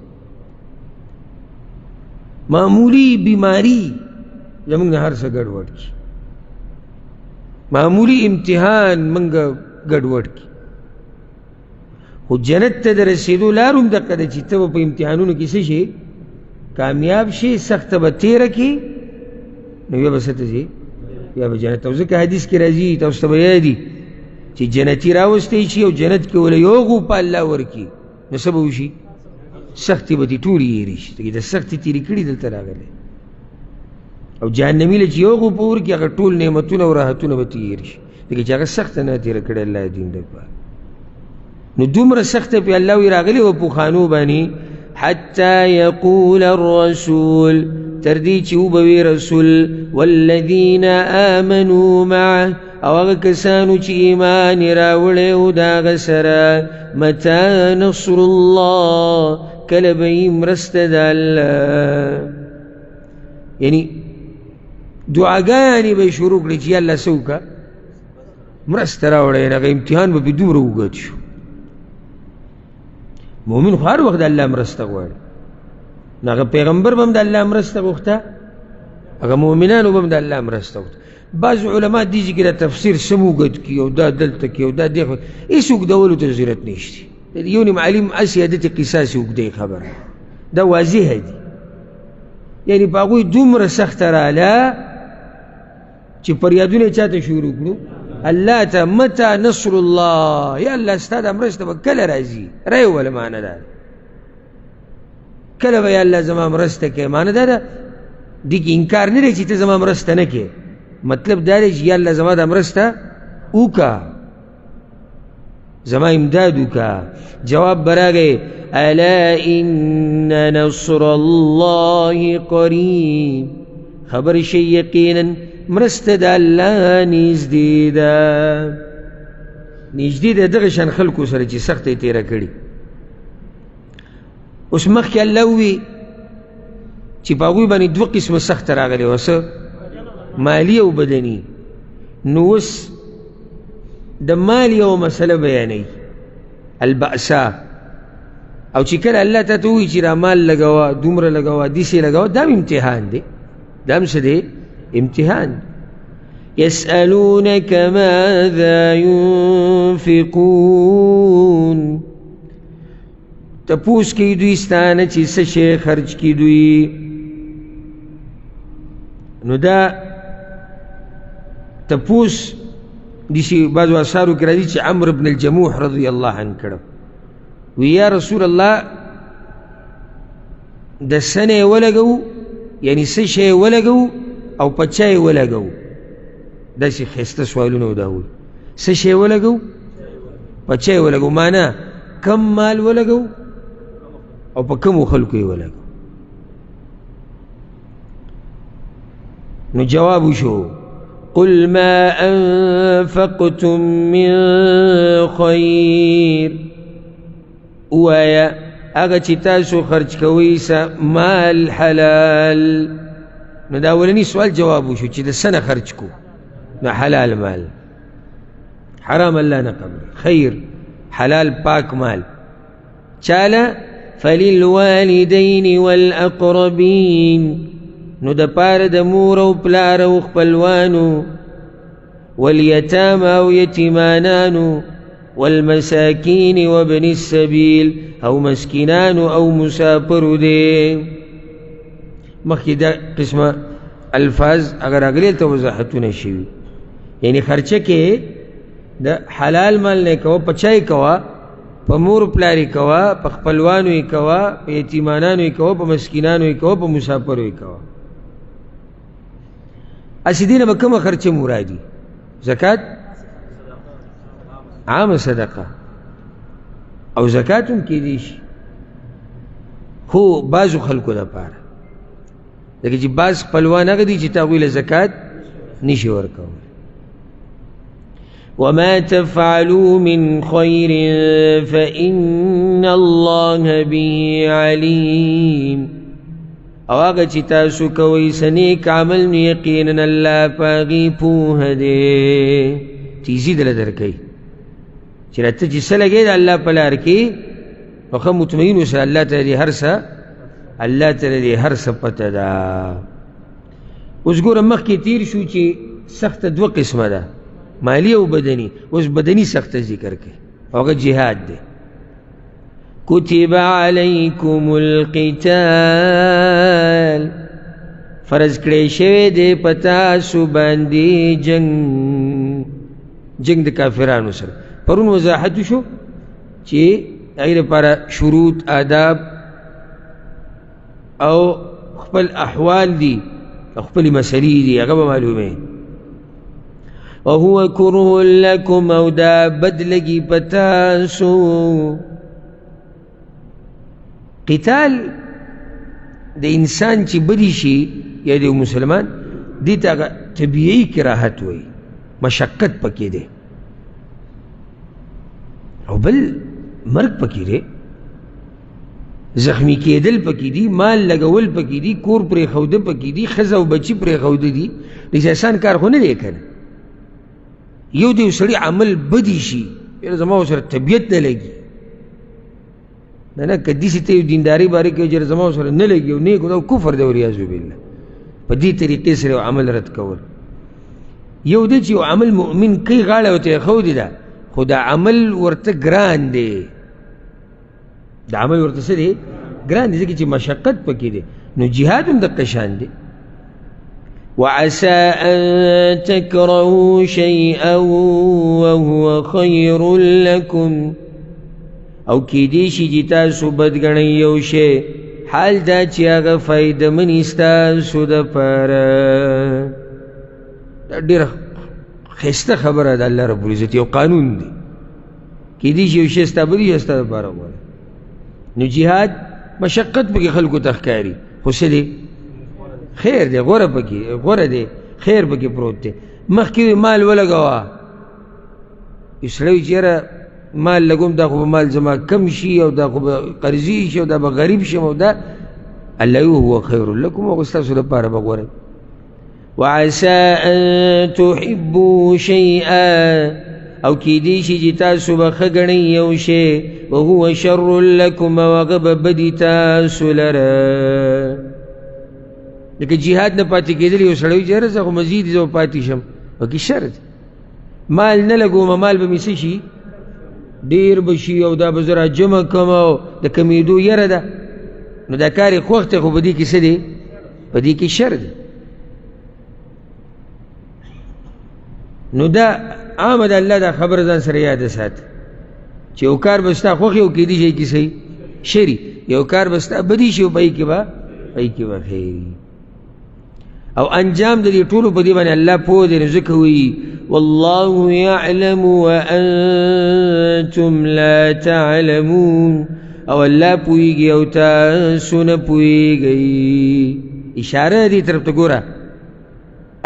معمولی بیماری زموږ نه هر څه ګډوډ کړي معمولی امتحان موږ ګډوډ کړي خو جنت ته د رسېدو لار هم دقه ده چې ته به په امتحانونو کې څه شي کامیاب شي سخته به تېره کړي نو بیا به څه ته ځې بیا به جنت ته ځکه حدیث کې راځي تاسو ته به یادي چې جنتي راوستی شي او جنت کې وله یو غوپه الله ورکړي نو څه به وشي سختې به دې ټولې هېرې شي د سختې تېرې کړي دلته راغلی او جهنمي له چې یو غوپه ورکړي هغه ټول نعمتونه او راحتونه به ترې هېر شي ځکه چې هغه سخته نه تېره کړې الله دین دپاره نو دومره سخته پې الله وی راغلې وه پوخانو باندې حتی یقول الرسول تر دې چې وبوي رسول والذین آمنوا معه او هغه کسانو چې ایمان یې راوړی و د هغه سره متی نصر الله کله به یې مرسته د الله یعنی دعاګانې به یې شروع کړې چې یا الله څه وکړه مرسته راوړی هغه امتحان به پې دومره اوږد شو مؤمن خو هر وخت د الله مرسته غواړي نو هغه پیغمبر به هم د الله مرسته غوښته هغه مؤمنانو به هم د الله مرسته غوښته بعض علما دي چې دا تفسیر سم اوږد کړي او دا دلته کړي او دا دې هېڅ اوږدولو ته ضرورت نشته یو نیم عالم هسې عادتې قصاصې اوږدی خبره دا واضحه دي یعنې په هغوی دومره سخته راله چې فریادونه یې چا ته شروع کړو الله ته متی نصر الله یا الله ستا دا مرسته به کله راځي رای وله معنه دا کله به یا الله زما مرسته کوې معنه دا ده دې کې انکار نه دی چې ته زما مرسته نه کوې مطلب دا دی چې یا الله زما دا مرسته وکړه زما امداد وکړه جواب به راغی الا ان نصر الله قریب خبر شي یقینا مرسته د الله نږدې ده نږدې ده دغه شان خلکو سره چې سخته یې تېره کړي اوس مخکې الله ووي چې په هغوی باندې 2 قسمه سخته راغلې وه څه مالی او بدني نو اوس د مال یوه مسله بیانوي البأسا او چې کله الله ته ووایي چې را مال لګوه دومره لګوه داسې لګوه دا هم امتحان دی دا هم څه دی امتحان يسألونك ماذا ينفقون تپوس کی دوی ستانه چې څه شی خرج کی دوی نو دا تپوس دسی بعضو اثارو کی راځي چې عمرو بن الجموح رضی الله عنه کړه وی یا رسول الله د سنې ولګو یعنی څه شی ولګو او په چا یې ولګو داسې ښایسته سوالونه ودا وي څه شی ولګو په چا یې ولګو معنا کم مال ولګو او په کومو خلکو یې ولګو نو جواب شو قل ما انفقتم من خیر وایا هغه چې تاسو خرج کوئ مال حلال نو دا اولنی سوال جواب وشو چې د سنه خرج کو نو حلال مال حرام الله نه قبل خیر حلال پاک مال چاله فللوالدین والاقربین نو د پاره د مور او پلار او خپلوانو والیتام او یتیمانانو والمساکین وابن السبیل او مسکینان او مسافر دي مخکې دا قسمه الفاظ اگر اگلی ته وضاحتونه شوي یعنی خرچه کې د حلال مال نه کوه په چا یې کوه په مور پلار یې کوه په خپلوانو یې کوه په یتیمانانو یې کوه په مسکینانو یې کوه په مسافرو یې کوه اسی دینه به کومه خرچه مرادي زکات عام صدقه او زکات هم کېدی شي خو بعضو خلکو دپاره لکه چې بعض خپلوان هغه دي چې هغوی له زکات نشي ورکولی وما تفعلوا من خير فإن الله به عليم او هغه چې تاسو کوئ څه نیک عمل نو یقینا الله په هغې پوهه دی تیزي دله درکوي چې راته چې څه لګې د الله په لار کې نو ښه مطمئن اوسه الله ته دې هر څه پته ده اوس ګوره مخکې تیر شو چې سخته دوه قسمه ده مالی او بدني اوس بدني سخته ذکر کوي هغه جهاد دی کتب علیکم القتال فرض کړی شوی دی په تاسو باندې جنگ د کافرانو سره پرون وضاحت شو چې هغې لپاره شروط آداب او خپل احوال دي خپل مسلې دي هغه به معلومه وهو كره لكم او دا بد لګي په تاسو قتال د انسان چې بدی شي یا د مسلمان دې ته طبیعي کراهت وایي مشقت پکې دی او بل مرګ پکې دی زخمی کېدل پکې دي مال لګول پکې دي کور پرېښوده پکې دي ښځه او بچي پرېښوده دي داسې اسان کار خو نه دی که نه یو دی سړي عمل بدی شي یاره زما ورسره طبیعت نه لګي نه که داسې ته یو دینداري بارې کوي چې زما ورسره نه لګي او نیک دا کفر دی والعیاذ بالله په دې طریقې سره یو عمل رد کول یو دی چې یو عمل مؤمن کوي غاړه ورته ایښودې ده خو دا عمل ورته ګران دی دا عمل ورته څه دی ګران دی ځکه چې مشقت پکې دی نو جهاد هم دقه شان دی وعسى أن تكرهوا شيئا وهو خير لكم او کېدی شي چې تاسو بد ګڼئ یو شی حال دا چې هغه فایدهمن ستاسو دپاره دا ډېره ښایسته خبره ده الله رب العزت یو قانون دی کېدی شي یو شی ستا بد وي ستا دپاره غوره نو جهاد مشقت پکې خلکو ته ښکاري خو څه دی خیر دی غوره پکې غوره دی خیر پکې پروت دی مخکې مال ولګوه یو سړی وایي چې یاره مال لګوم دا خو به مال زما کم شي او دا خو به قرضي شي او دا به غریب شم او دا الله هو خیر لکم هغه ستاسو لپاره به غوره وعسى أن تحبوا شيئا او کېدی شي چې تاسو به ښه ګڼئ یو شی وهو شر لکم او هغه به بدي تاسو لره لکه جهاد نه پاتې کېدل یو سړی وایي چې یاره زه خو مزید زه به پاتې شم پکې شر دی مال نه لګومه مال به مې څه شي ډېر به شي او دا به زه را جمع کړم او د کمېدو یره ده نو دا کار یې خوښ دی خو په دې کې څه دی په دې کې شر دی نو دا عامه د الله دا خبر ځان سره یاد ساتي چې یو کار به ستا خوښ یو کېدی شي کیسې شری یو کار به ستا بدی شي پای کې به خیر او انجام د دې ټولو په دې باندې الله پوه دی. ځکه وایي والله يعلم وانتم لا تعلمون او الله پوهیږي او تاسو نه پوهیږئ. اشاره دې طرف ته ګوره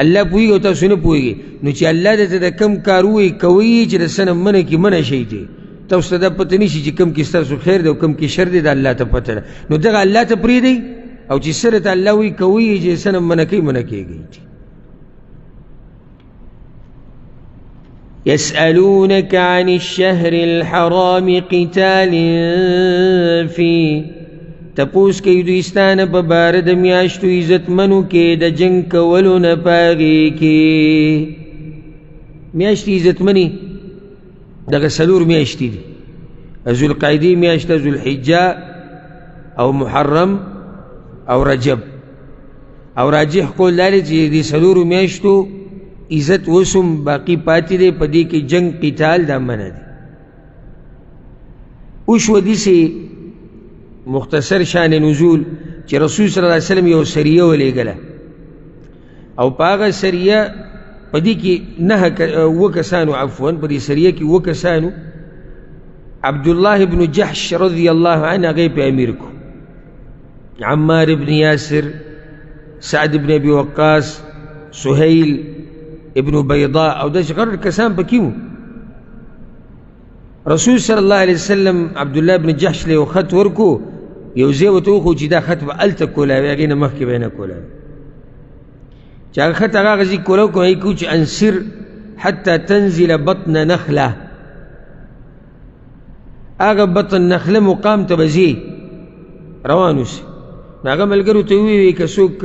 الله پوهیږي او تاسو نه پوهیږئ. نو چې الله درته د کم کار ووایي کوئ چې د څه نه منع کړي منع شئ دی تاسو ته دا پته نه شي چې کم کې ستاسو خیر دی او کم کې شر دی د الله ته پته ده. نو دغه الله ته پرېږدئ او چې سره ته الله وایي کوئ چې څه نه منع کوي منع کېږئ. يسألونك عن الشهر الحرام قتال فيه تپوس کوي دوی ستانه په باره د میاشتو عزتمنو کې د جنګ کولو نه په هغې کې. میاشتې عزتمنې دغه څلور میاشتې دي ذوالقعدې میاشته ذوالحجه او محرم او رجب او راجح قول دا دی چې دې څلورو میاشتو عزت وسم باقی پاتې دی په دې کې جنگ قتال دا منع دی. وشوه داسې مختصر شان نزول چې رسول صلی الله علیه وسلم یو سریه ولیږله او په هغه سریه په دې کې اووه کسانو عفوا په دې سریه کې اووه کسانو عبدالله بن جحش رضی الله عنه هغه په امیر کو عمار بن یاسر سعد بن ابي وقاص سهیل ابن بیضاء او داسې غټ کسان پکې وو. رسول صلی الله علیه وسلم عبدالله بن جحش له یو خط ورکو یو ځای ورته وښود چې دا خط به هلته کولاوي هغې نه مخکې به یې نه کولاوي چې هغه خط هغه ځای کولاو کو هغې کو چې انصر حتی تنزل بطن نخله هغه بطن نخله مقام ته به ځې روان اوسې. نو هغه ملګرو ته وویل که څوک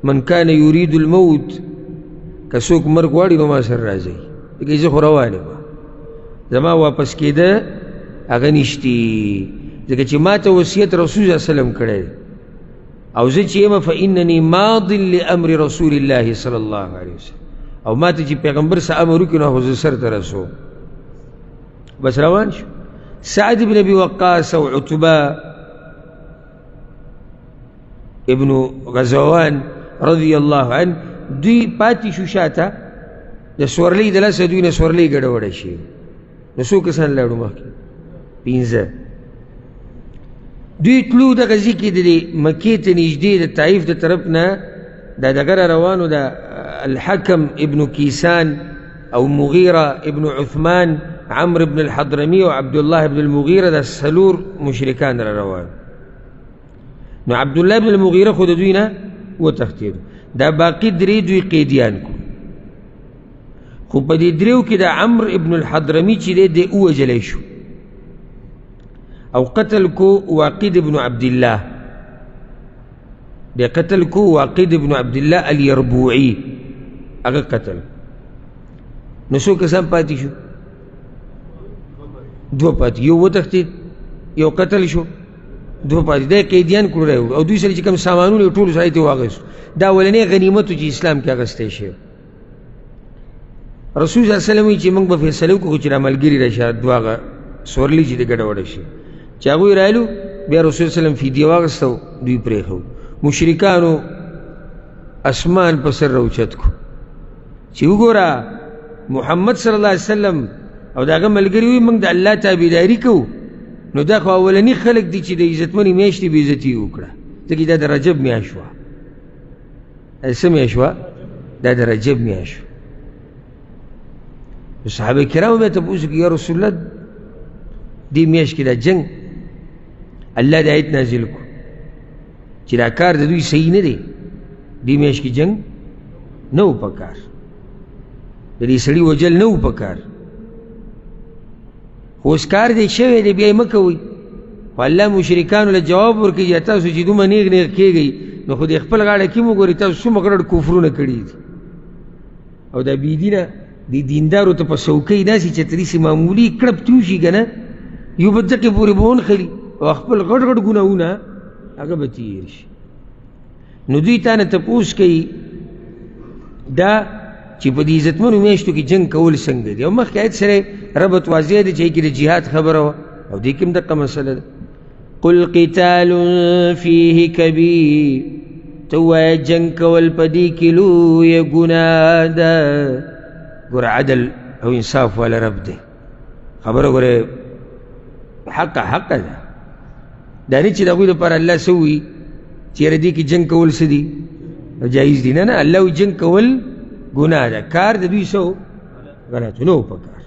من کان یرید الموت که څوک مرګ غواړي نو ما سره راځئ ځکه زه خو روان یم زما واپس کېده هغه نشتي ځکه چې ما ته وصیت رسول صلی الله علیه وسلم کړی او زه چې یم فانني ماض لامر رسول الله صلی الله علیه وسلم او ما ته چې پیغمبر څه امر وکړي نو خو زه سرته رسوم. بس روان شو. سعد بن ابي وقاص او عتبه ابن غزوان رضی الله عنه دوی پاتې شو شاته د سورلۍ د لاسه دوی نه سورلۍ ګډوډه شي. نو څو کسان لاړو مخکې 15 دوی تلو دغه ځای کې د مکې ته نږدې د طایف د طرف نه دا دغه را روانو د الحکم ابن کیسان او مغیره ابن عثمان عمرو بن الحضرمي او عبدالله بن المغیره د څلور مشرکان را روان. نو عبدالله بن المغیره خو د دوی نه وتښتېدو دا باقي درې دوی قیدیان کړو خو په دې دریو کې د عمرو ابن الحضرمي چې دی دی ووژلی شو او قتل کو واقد ابن عبدالله دی قتل کو واقد ابن عبدالله الیربوعي هغه قتل. نو څو کسان پاتې شو دوه پاتې یو وتښتېد یو قتل شو دوه پاتې دا قیدیان کړو او دوی سره چې کوم سامانونه یې ټولو سړی ته واخیستو دا اولنی غنیمت و چې اسلام کې اخیستی شوی. رسول صلی الله علیه وسلم وایي چې موږ به فیصله وکړو چې را ملګري راشه دوه هغه سورلي چې د ګډوډه شي چې هغوی رالو بیا رسول صلی الله علیه وسلم فدیه واخیسته دوی پرېښو. مشرکانو اسمان په سر راوچت کو چې وګوره محمد صلی الله علیه وسلم او د هغه ملګري وایي موږ د الله تابعداري کوو نو دا خو اولني خلک دي چې د عزتمنې میاشتې بې عزتي وکړه ځکه دا د رجب میاشت وه. څه میاشت وه؟ دا د رجب میاشت وه. صحابه کرامو بیا تپوس وکړي یا رسول الله دې میاشت کې دا جنګ الله د آیت نازل کړو چې دا کار د دوی صحیح نه دی دې میاشت کې جنګ نه و پکار د دې سړي وجل نه و پکار خو اوس کار دی شوی دی بیا یې مه کوئ. خو الله مشرکانو له جواب ورکوي چې تاسو چې دومره نیغ نیغ کېږئ نو خو د خپل غاړه کې مو ګورئ تاسو څومره ګډ کفرونه کړي دي او دا بېدینه د دیندارو ته په څوکۍ داسې چې داسې معمولي کړپ توشي که نه یو به دقې پورې به ونښلي او خپل غټ غټ ګناهونه هغه به تېر شي. نو دوی تا نه تپوس کوي دا چې په دې عزتمنو میاشتو کې جنګ کول څنګه دي، او مخکې آیت سره ربط واضح دی چې کې د جهاد خبره وه، او دې کې هم دقه مسله ده. قل قتال فيه کبیر، ته ووایه جنګ کول په دې کې لویه ګناه ده. ګوره عدل او انصاف والا رب دی، خبره ګوره حق ده. دا نه چې د هغوی دپاره الله څه ووایي چې یاره دې کې جنګ کول څه دي جایز دي، نه الله وایي جنګ کول ګناه ده، کار د دوی څه غلط نه و په کار.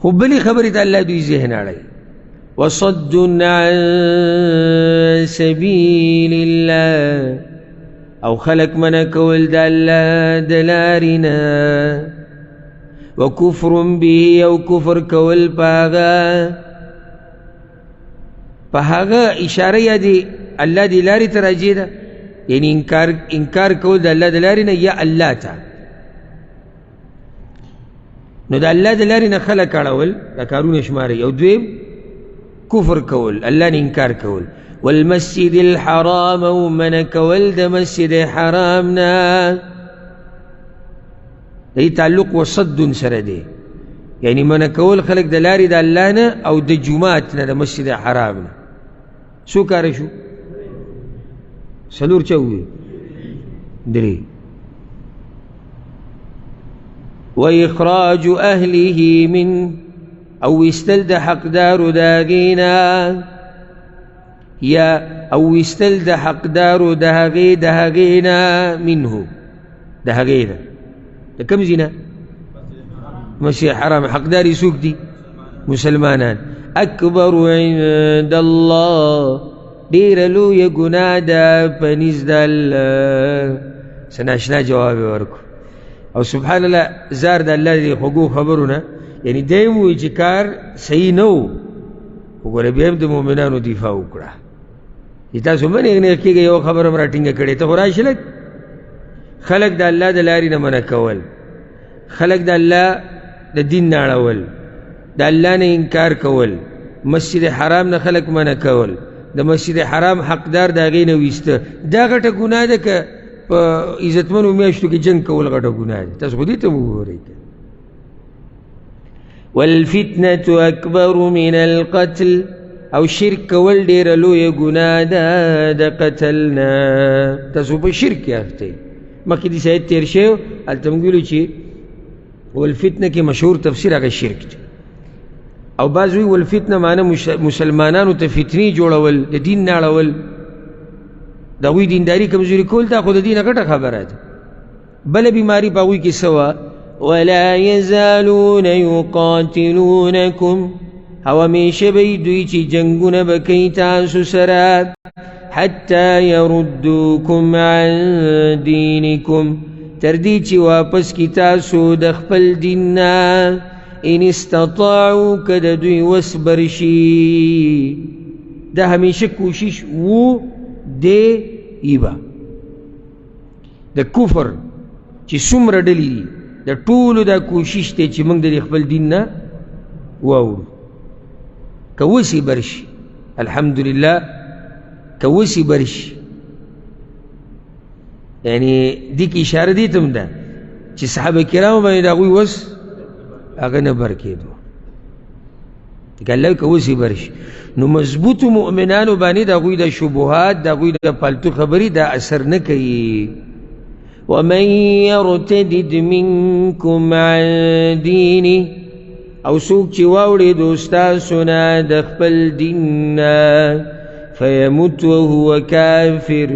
خو بلې خبرې ته الله دوی ذهن اړوي. وصد عن سبیل الله، او خلق منع کول د الله د لارې نه. وکفر به، او کفر کول په هغه اشاره یا دی الله دی لارې ته راجع ده، یعنی انکار کول د الله د لارې نه یا الله ته. نو د الله د لارې نه خلق اړول دا کارونه شماري. او دویم کفر کول، الله نه انکار کول. والمسجد الحرام، او منع کول د مسجد حرام نه. دی تعلق وصد سره دی، یعنی منع کول خلق د لارې د الله نه او د جماعت نه د مسجد حرام نه. څو کاره شو؟ څلور چا وویل؟ درې. وإخراج أهله من، او استل د حقدارو د هغې نه، یا او استل د حقدارو د هغې نه منه، د هغې نه د کوم ځای نه؟ مسجد حرام. حقداري څوک دي؟ مسلمانان. اکبر عند الله، ډېره لویه ګناه ده په نزد الله. څه ناشنا جواب یې ورکړو. او سبحان الله زار د الله د خوږو خبرونه، یعنی دی هم وایي چې کار صحیح نه و، خو ګوره بیا هم د مؤمنانو دفاع وکړه چې تاسو مه نیغ کېږئ. یو خبره هم راټینګه کړې، ته خو راشي لږ. خلق د الله د لارې نه منع کول، خلق د الله د دین نه اړول، د الله نه انکار کول، مسجد حرام نه خلق منع کول، د مسجد حرام حقدار د هغې نه ویسته، دا غټه ګناه ده. که په عزتمنو میاشتو کې جنګ کول غټه ګناه ده. تاسو خو دې ته وګورئ. والفتنة أکبر من القتل، او شرک کول ډېره لویه ګناه ده د قتل نه. تاسو په شرک کې اخته یئ. مخکې دې آیت تېر شوی، هلته موږ ویلو چې والفتنه کې مشهور تفسیر هغه شرک دی. او بعض وی والفتنه معنی مسلمانانو ته فتنې جوړول، د دین نه اړول، د هغوی دینداري کمزوري کول. دا خو د دینه غټه خبره ده. بله بیماري په هغوی کې څه وه؟ ولا یزالون یقاتلونکم، او همیشه به یې دوی چې جنګونه به کوي تاسو سره، حتی یردوکم عن دینکم، تر دې چې واپس کی تاسو د خپل دین نه. ان استطاعوا، که د دوی وس برشي. دا همیشه کوشش وو دی ایبا د کفر چې څومره ډلې دي، د ټولو دا کوشش دی چې موږ د خپل دین نه واوړو. که وسې برشي الحمدلله، که وسې برشي. یعنی دې کې اشاره دې ته هم ده چې صحابه کرامو باندې د هغوی وس هغه نه بر کېدو. که الله که وسې برشي، نو مضبوطو مؤمنانو باندې د هغوی د شبهات، د هغوی د پالتو خبرې دا اثر نه کوي. ومن یرتدد منکم عن دینه، او څوک چې واوړي د ستاسو نه د خپل دین نه، فیمت وهو کافر،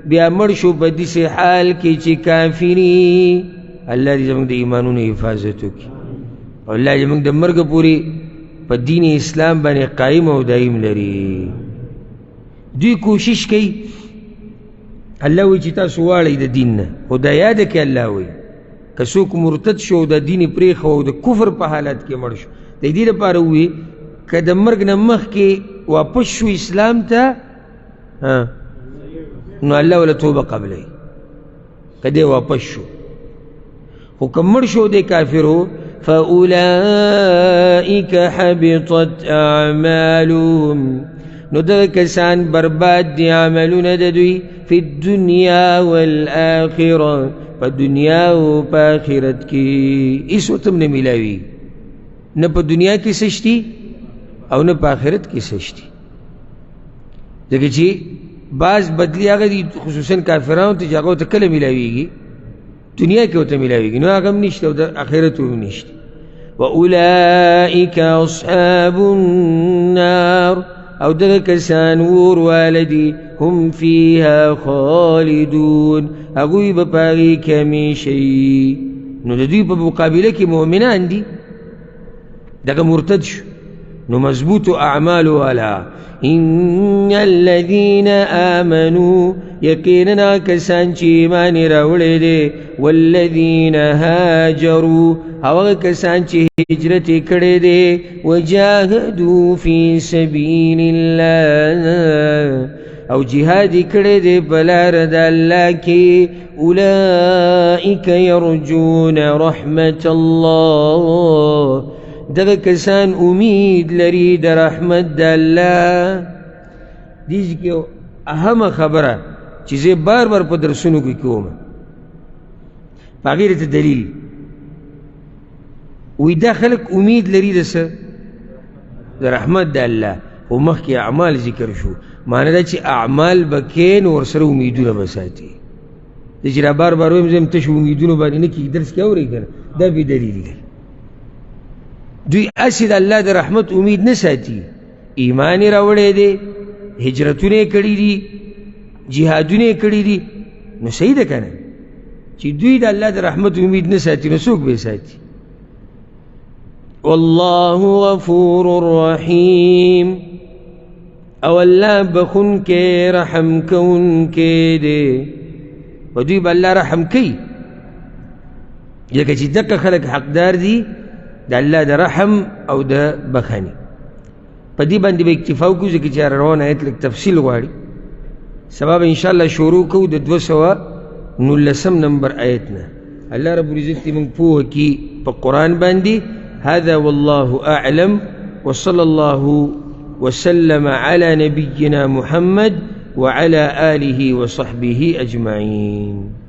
بیا مړ شو په داسې حال کې چې کافري. الله دې زموږ د ایمانونو حفاظت وکړي، او الله دې موږ د مرګ پورې په دین اسلام باندې قائم او دائم لري. دوی کوشش کوي، الله وایي چې تاسو واړئ د دین نه، خو دا یاده کړئ الله وایي که څوک مرتد شو، د دین پرېښه او د کفر په حالت کې مړ شو، د دې لپاره ووایي که د مرګ نه مخکې واپس شو اسلام ته، نو الله ولا توبه قبلوي. که دی واپس شو، خو که مړ شو دی کافر و، فأولئک حبطت اعمالهم، نو دغه کسان برباد دی عملونه د دوی فی الدنیا والآخرة په دنیا او په آخرت کې هیڅ ورته نه میلاوي نه په دنیا کې څه شتي او نه په آخرت کې څه شتي ځکه چې بعض بدلی هغه دي خصوصا کافرانو ته چې هغه ورته کله میلاویږي دنیا کې ورته میلاویږي نو هغه هم نشته او د آخرت هم نشته وأولئك أصحاب النار او دغه کسان ور والدي هم فيها خالدون هغوی به پاغي کې همیشئ نو د دوی په مقابله کې مؤمنان دي دغه مرتد شو نو مضبوط اعمال والا ان الذين آمنوا یقینا کسان چې ایمان راوړي دي والذین هاجروا هغه کسان چې هجرت کړي دي وجاهدوا فی سبیل الله او جهاد کړي دي په لار د الله کې اولئک یرجون رحمت الله دغه کسان امید لري د رحمت د الله دې کې اهم خبره چې زه بار بار په درسونو کې کوم بغیر ته دلیل وې دا خلک امید لري د څه د رحمت د الله او مخکې اعمال ذکر شو معنی دا چې اعمال بکین ور سره امیدونه بساتي د چې بار بار وایم زم تاسو امیدونه باندې نه کې درس کې اوري کنه دا به دلیل دی دوی اسید الله د رحمت امید نه ساتي ایمان راوړې دي هجرتونه کړې دي جهادونه کړې دي نو صحیح ده کنه چې دوی د الله د رحمت امید نه ساتي نو څوک به ساتي والله غفور رحیم او الله بخون کې رحم کون کې دي و دوی به الله رحم کوي ځکه چې دغه خلک حقدار دي د الله د رحم او د بخښنې په دې باندې به اکتفا وکړو ځکه چې روان آیت لږ تفصیل غواړي سبب ان شاء الله شروع کوو د 219 نمبر آیت نه الله رب العزت موږ پوهه کړي په قرآن باندې هذا والله أعلم وصلى الله وسلم على نبينا محمد وعلى آله وصحبه أجمعين.